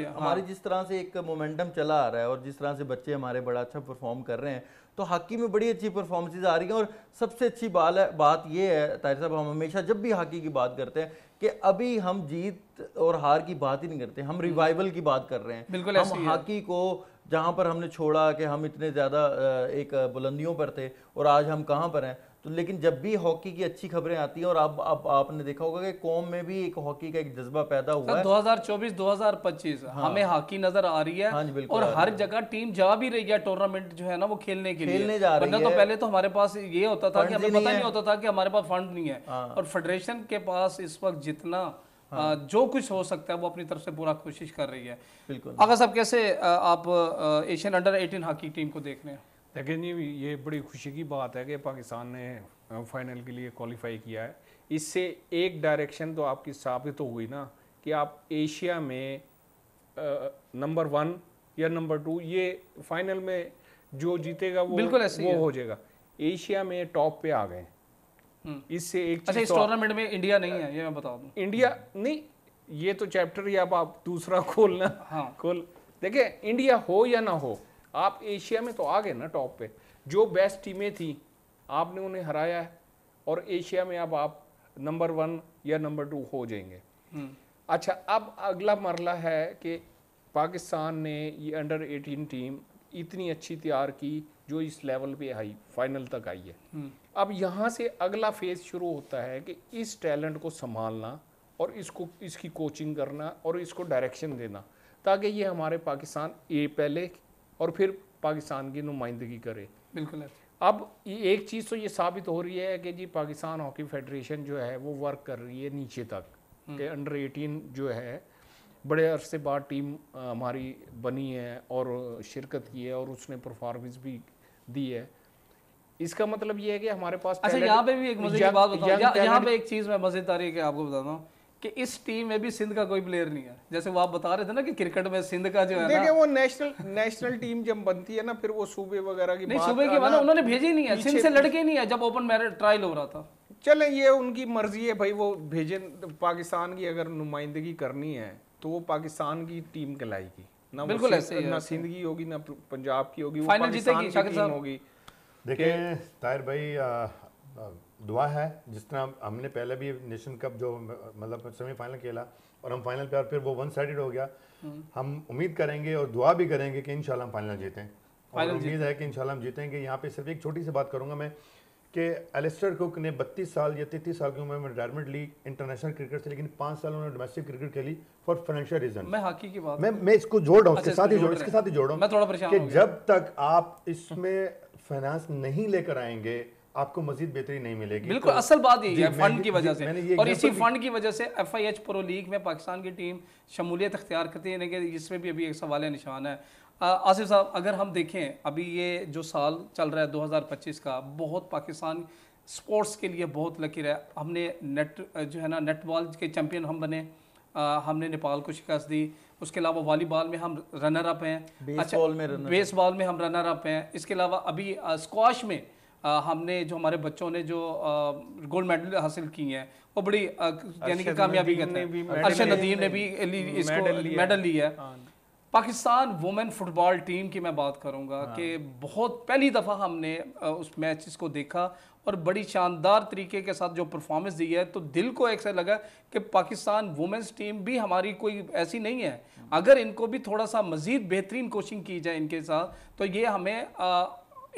हमारी जिस तरह से एक मोमेंटम चला आ रहा है और जिस तरह से बच्चे हमारे बड़ा अच्छा परफॉर्म कर रहे हैं, तो हॉकी में बड़ी अच्छी परफॉर्मेंसेज आ रही हैं। और सबसे अच्छी बात ये है ताहिर साहब, हम हमेशा जब भी हॉकी की बात करते हैं कि अभी हम जीत और हार की बात ही नहीं करते, हम रिवाइवल की बात कर रहे हैं। बिल्कुल हम हॉकी को जहाँ पर हमने छोड़ा कि हम इतने ज़्यादा एक बुलंदियों पर थे और आज हम कहाँ पर हैं। तो लेकिन जब भी हॉकी की अच्छी खबरें आती हैं, और अब आपने देखा होगा कि कौम में भी एक हॉकी का एक जज्बा पैदा हुआ है। 2024-2025 हमें हॉकी नजर आ रही है। हाँ जी, और हर जगह टीम जा भी रही है टूर्नामेंट जो है ना वो खेलने के लिए जा रही है। तो पहले तो हमारे पास ये होता था कि हमें पता नहीं होता था कि हमारे पास फंड नहीं है। और फेडरेशन के पास इस वक्त जितना जो कुछ हो सकता है वो अपनी तरफ से पूरा कोशिश कर रही है। बिल्कुल। आगा साहब, कैसे आप एशियन अंडर 18 हॉकी टीम को देख रहे हैं? लेकिन ये बड़ी खुशी की बात है कि पाकिस्तान ने फाइनल के लिए क्वालिफाई किया है। इससे एक डायरेक्शन तो आपकी साबित हो गई ना कि आप एशिया में नंबर 1 या नंबर 2, ये फाइनल में जो जीतेगा वो हो जाएगा। एशिया में टॉप पे आ गए। इससे एक अच्छा, इस टूर्नामेंट में इंडिया नहीं है, ये मैं बता दूं। इंडिया नहीं, ये तो चैप्टर ही आप दूसरा खोलना। हाँ। खोल देखिए, इंडिया हो या ना हो, आप एशिया में तो आ गए ना टॉप पे। जो बेस्ट टीमें थी आपने उन्हें हराया है, और एशिया में अब आप नंबर 1 या नंबर 2 हो जाएंगे। अच्छा, अब अगला मरला है कि पाकिस्तान ने ये अंडर 18 टीम इतनी अच्छी तैयार की जो इस लेवल पे आई, फाइनल तक आई है। अब यहाँ से अगला फेज शुरू होता है कि इस टैलेंट को संभालना और इसकी कोचिंग करना और इसको डायरेक्शन देना, ताकि ये हमारे पाकिस्तान पहले और फिर पाकिस्तान की नुमाइंदगी करे। बिल्कुल है। अब एक चीज़ तो ये साबित हो रही है कि जी पाकिस्तान हॉकी फेडरेशन जो है वो वर्क कर रही है नीचे तक, कि अंडर 18 जो है बड़े अरसे बाद टीम हमारी बनी है और शिरकत की है और उसने परफॉर्मेंस भी दी है। इसका मतलब ये है कि हमारे पास अच्छा, यहाँ पे भी एक मजे की बात बताऊं, यहाँ पे एक चीज़ मैं मज़ेदार है कि आपको बताता हूँ कि इस टीम में भी सिंध का कोई प्लेयर नहीं है। जैसे वो आप बता रहे थे ना कि क्रिकेट में सिंध का जो है देखिए, वो नेशनल टीम जब बनती है ना, फिर वो सूबे वगैरह की नहीं, सूबे की बात उन्होंने भेजी नहीं है, सिंध से लड़के नहीं है जब ओपन मैरिट ट्रायल हो रहा था। चलें, ये उनकी मर्जी है भाई, वो भेजें। पाकिस्तान की अगर नुमाइंदगी करनी है तो वो पाकिस्तान की टीम कहलाएगी ना। बिल्कुल ऐसे ना सिंध की होगी ना पंजाब की होगी, वो फाइनल जीतेगी शाकिर साहब होगी। देखिए ताहिर भाई, दुआ है जिस तरह हमने पहले भी नेशन कप जो मतलब सेमीफाइनल खेला और हम फाइनल पे और फिर वो 1 साइडेड हो गया, हम उम्मीद करेंगे और दुआ भी करेंगे कि इंशाल्लाह हम फाइनल जीतें। और उम्मीद है कि इंशाल्लाह हम जीतेंगे। यहाँ पे सिर्फ एक छोटी सी बात करूँगा मैं कि एलिस्टर कुक ने 32 साल या 33 साल की उम्र में रिटायरमेंट ली इंटरनेशनल क्रिकेट से, लेकिन 5 साल उन्होंने डोमेस्टिक क्रिकेट खेली फॉर फाइनेंशियल रीजन। मैं हॉकी की बात मैं इसको जोड़ रहा हूँ, इसके साथ ही जोड़ रहा हूँ, मैं थोड़ा परेशान कि जब तक आप इसमें फाइनेंस नहीं लेकर आएंगे आपको मजीद बेहतरी नहीं मिलेगी। बिल्कुल, तो असल बात यही है फंड की वजह से, और इसी फंड की वजह से FIH प्रो लीग में पाकिस्तान की टीम शमूलियत अख्तियार करती है, लेकिन इसमें भी अभी एक सवाल निशान है। आसिफ साहब, अगर हम देखें अभी ये जो साल चल रहा है 2025 का, बहुत पाकिस्तान स्पोर्ट्स के लिए बहुत लकी रहा। हमने जो है ना नेटबॉल के चैंपियन हम बने, हमने नेपाल को शिकस्त दी। उसके अलावा वॉलीबॉल में हम रनर अप हैं, बेसबॉल में हम रनर अप हैं। इसके अलावा अभी स्क्वाश में हमने जो हमारे बच्चों ने जो गोल्ड मेडल हासिल की हैं वो बड़ी यानी कि कामयाबी कहते हैं। अरशद नदीम ने भी इसको मेडल लिया है। पाकिस्तान वुमेन फुटबॉल टीम की मैं बात करूंगा कि बहुत पहली दफ़ा हमने उस मैच को देखा और बड़ी शानदार तरीके के साथ जो परफॉर्मेंस दी है, तो दिल को एक से लगा कि पाकिस्तान वुमेन्स टीम भी हमारी कोई ऐसी नहीं है। अगर इनको भी थोड़ा सा मज़ीद बेहतरीन कोचिंग की जाए इनके साथ, तो ये हमें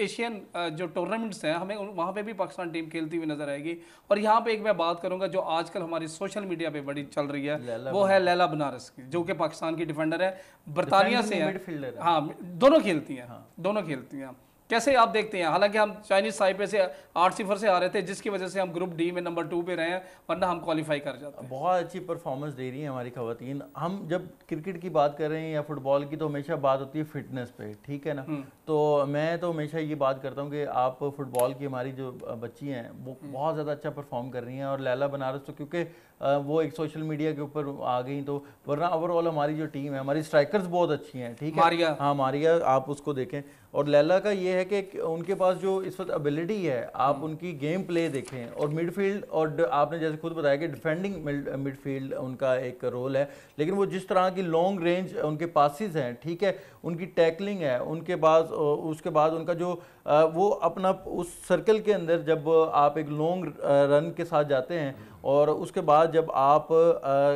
एशियन जो टूर्नामेंट्स हैं हमें वहाँ पे भी पाकिस्तान टीम खेलती हुई नजर आएगी। और यहाँ पे एक मैं बात करूँगा जो आजकल हमारी सोशल मीडिया पे बड़ी चल रही है, वो है लैला बनारस की, जो कि पाकिस्तान की डिफेंडर है, बरतानिया से है। हाँ, दोनों खेलती हैं, दोनों खेलती हैं। कैसे आप देखते हैं? हालांकि हम चाइनीज ताइपे से 8-0 से आ रहे थे, जिसकी वजह से हम ग्रुप डी में नंबर 2 पे रहे हैं, वरना हम क्वालिफाई कर जाते हैं। बहुत अच्छी परफॉर्मेंस दे रही हैं हमारी खवातीन। हम जब क्रिकेट की बात कर रहे हैं या फुटबॉल की, तो हमेशा बात होती है फिटनेस पे, ठीक है ना। तो मैं तो हमेशा ये बात करता हूँ कि आप फुटबॉल की हमारी जो बच्ची हैं वो बहुत ज़्यादा अच्छा परफॉर्म कर रही हैं। और लैला बनारस तो क्योंकि वो एक सोशल मीडिया के ऊपर आ गई, तो वरना ओवरऑल हमारी जो टीम है, हमारी स्ट्राइकर्स बहुत अच्छी हैं, ठीक है। मारिया, हाँ मारिया, आप उसको देखें। और लैला का ये है कि उनके पास जो इस वक्त एबिलिटी है, आप उनकी गेम प्ले देखें। और मिडफील्ड, और आपने जैसे खुद बताया कि डिफेंडिंग मिडफील्ड उनका एक रोल है, लेकिन वो जिस तरह की लॉन्ग रेंज उनके पासिस हैं, ठीक है, उनकी टैकलिंग है, उनके बाद उसके बाद उनका जो वो अपना उस सर्कल के अंदर जब आप एक लॉन्ग रन के साथ जाते हैं, और उसके बाद जब आप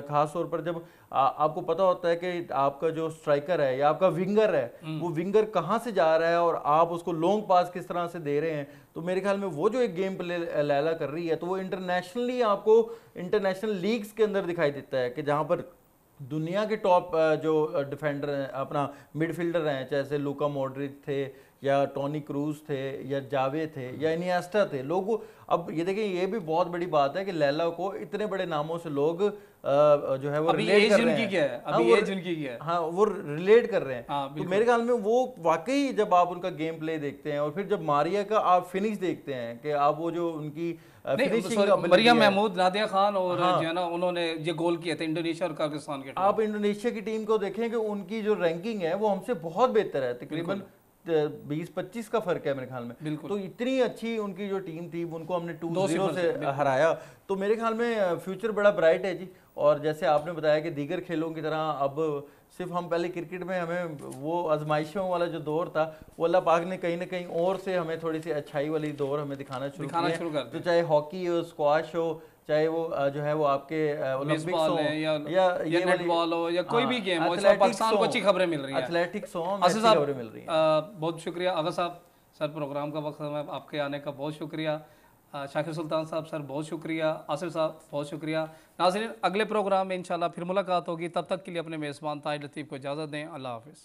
खास तौर पर जब आपको पता होता है कि आपका जो स्ट्राइकर है या आपका विंगर है, वो विंगर कहाँ से जा रहा है और आप उसको लॉन्ग पास किस तरह से दे रहे हैं, तो मेरे ख्याल में वो जो एक गेम प्ले लैला कर रही है, तो वो इंटरनेशनली आपको इंटरनेशनल लीग्स के अंदर दिखाई देता है कि जहाँ पर दुनिया के टॉप जो डिफेंडर हैं, अपना मिडफील्डर हैं, जैसे लूका मॉड्रिच थे या टोनी क्रूज थे या जावे थे या इनिएस्टा थे, लोग अब ये देखें, ये भी बहुत बड़ी बात है कि लैला को इतने बड़े नामों से लोग जो है वो रिलेट कर रहे हैं। क्या है अभी एज उनकी क्या है, हाँ वो रिलेट कर रहे हैं। तो मेरे ख्याल में वो वाकई जब आप उनका गेम प्ले देखते हैं, और फिर जब मारिया का आप फिनिश देखते हैं कि आप वो जो उनकी मरियम महमूद, नादिया खान और जो है ना, उन्होंने ये गोल किए थे इंडोनेशिया और पाकिस्तान के। आप इंडोनेशिया की टीम को देखें कि उनकी जो रैंकिंग है वो हमसे बहुत बेहतर है, तकरीबन 20-25 का फर्क है मेरे ख्याल में। तो इतनी अच्छी उनकी जो टीम थी, उनको हमने 2-0 से हराया। तो मेरे ख्याल में फ्यूचर बड़ा ब्राइट है जी। और जैसे आपने बताया कि दीगर खेलों की तरह अब सिर्फ हम पहले क्रिकेट में हमें वो आजमाइशों वाला जो दौर था, वो अल्लाह पाक ने कहीं ना कहीं और से हमें थोड़ी सी अच्छाई वाली दौर हमें दिखाना शुरू किया। तो चाहे हॉकी हो, स्क्वाश हो, चाहे वो जो है वो आपके ओलंपिक्स हो या ये नेटबॉल हो या कोई भी गेम हो, पाकिस्तान को अच्छी खबरें मिल रही हैं, एथलेटिक्स हो, अच्छी खबरें मिल रही हैं। बहुत शुक्रिया आगा साहब, सर प्रोग्राम का वक्त है, आपके आने का बहुत शुक्रिया। शाकिर सुल्तान साहब सर बहुत शुक्रिया, आसिफ साहब बहुत शुक्रिया। नाज़रीन, अगले प्रोग्राम में इंशाल्लाह फिर मुलाकात होगी, तब तक के लिए अपने मेज़बान ताहिर लतीफ़ को इजाज़त दें। अल्लाह हाफ़िज़।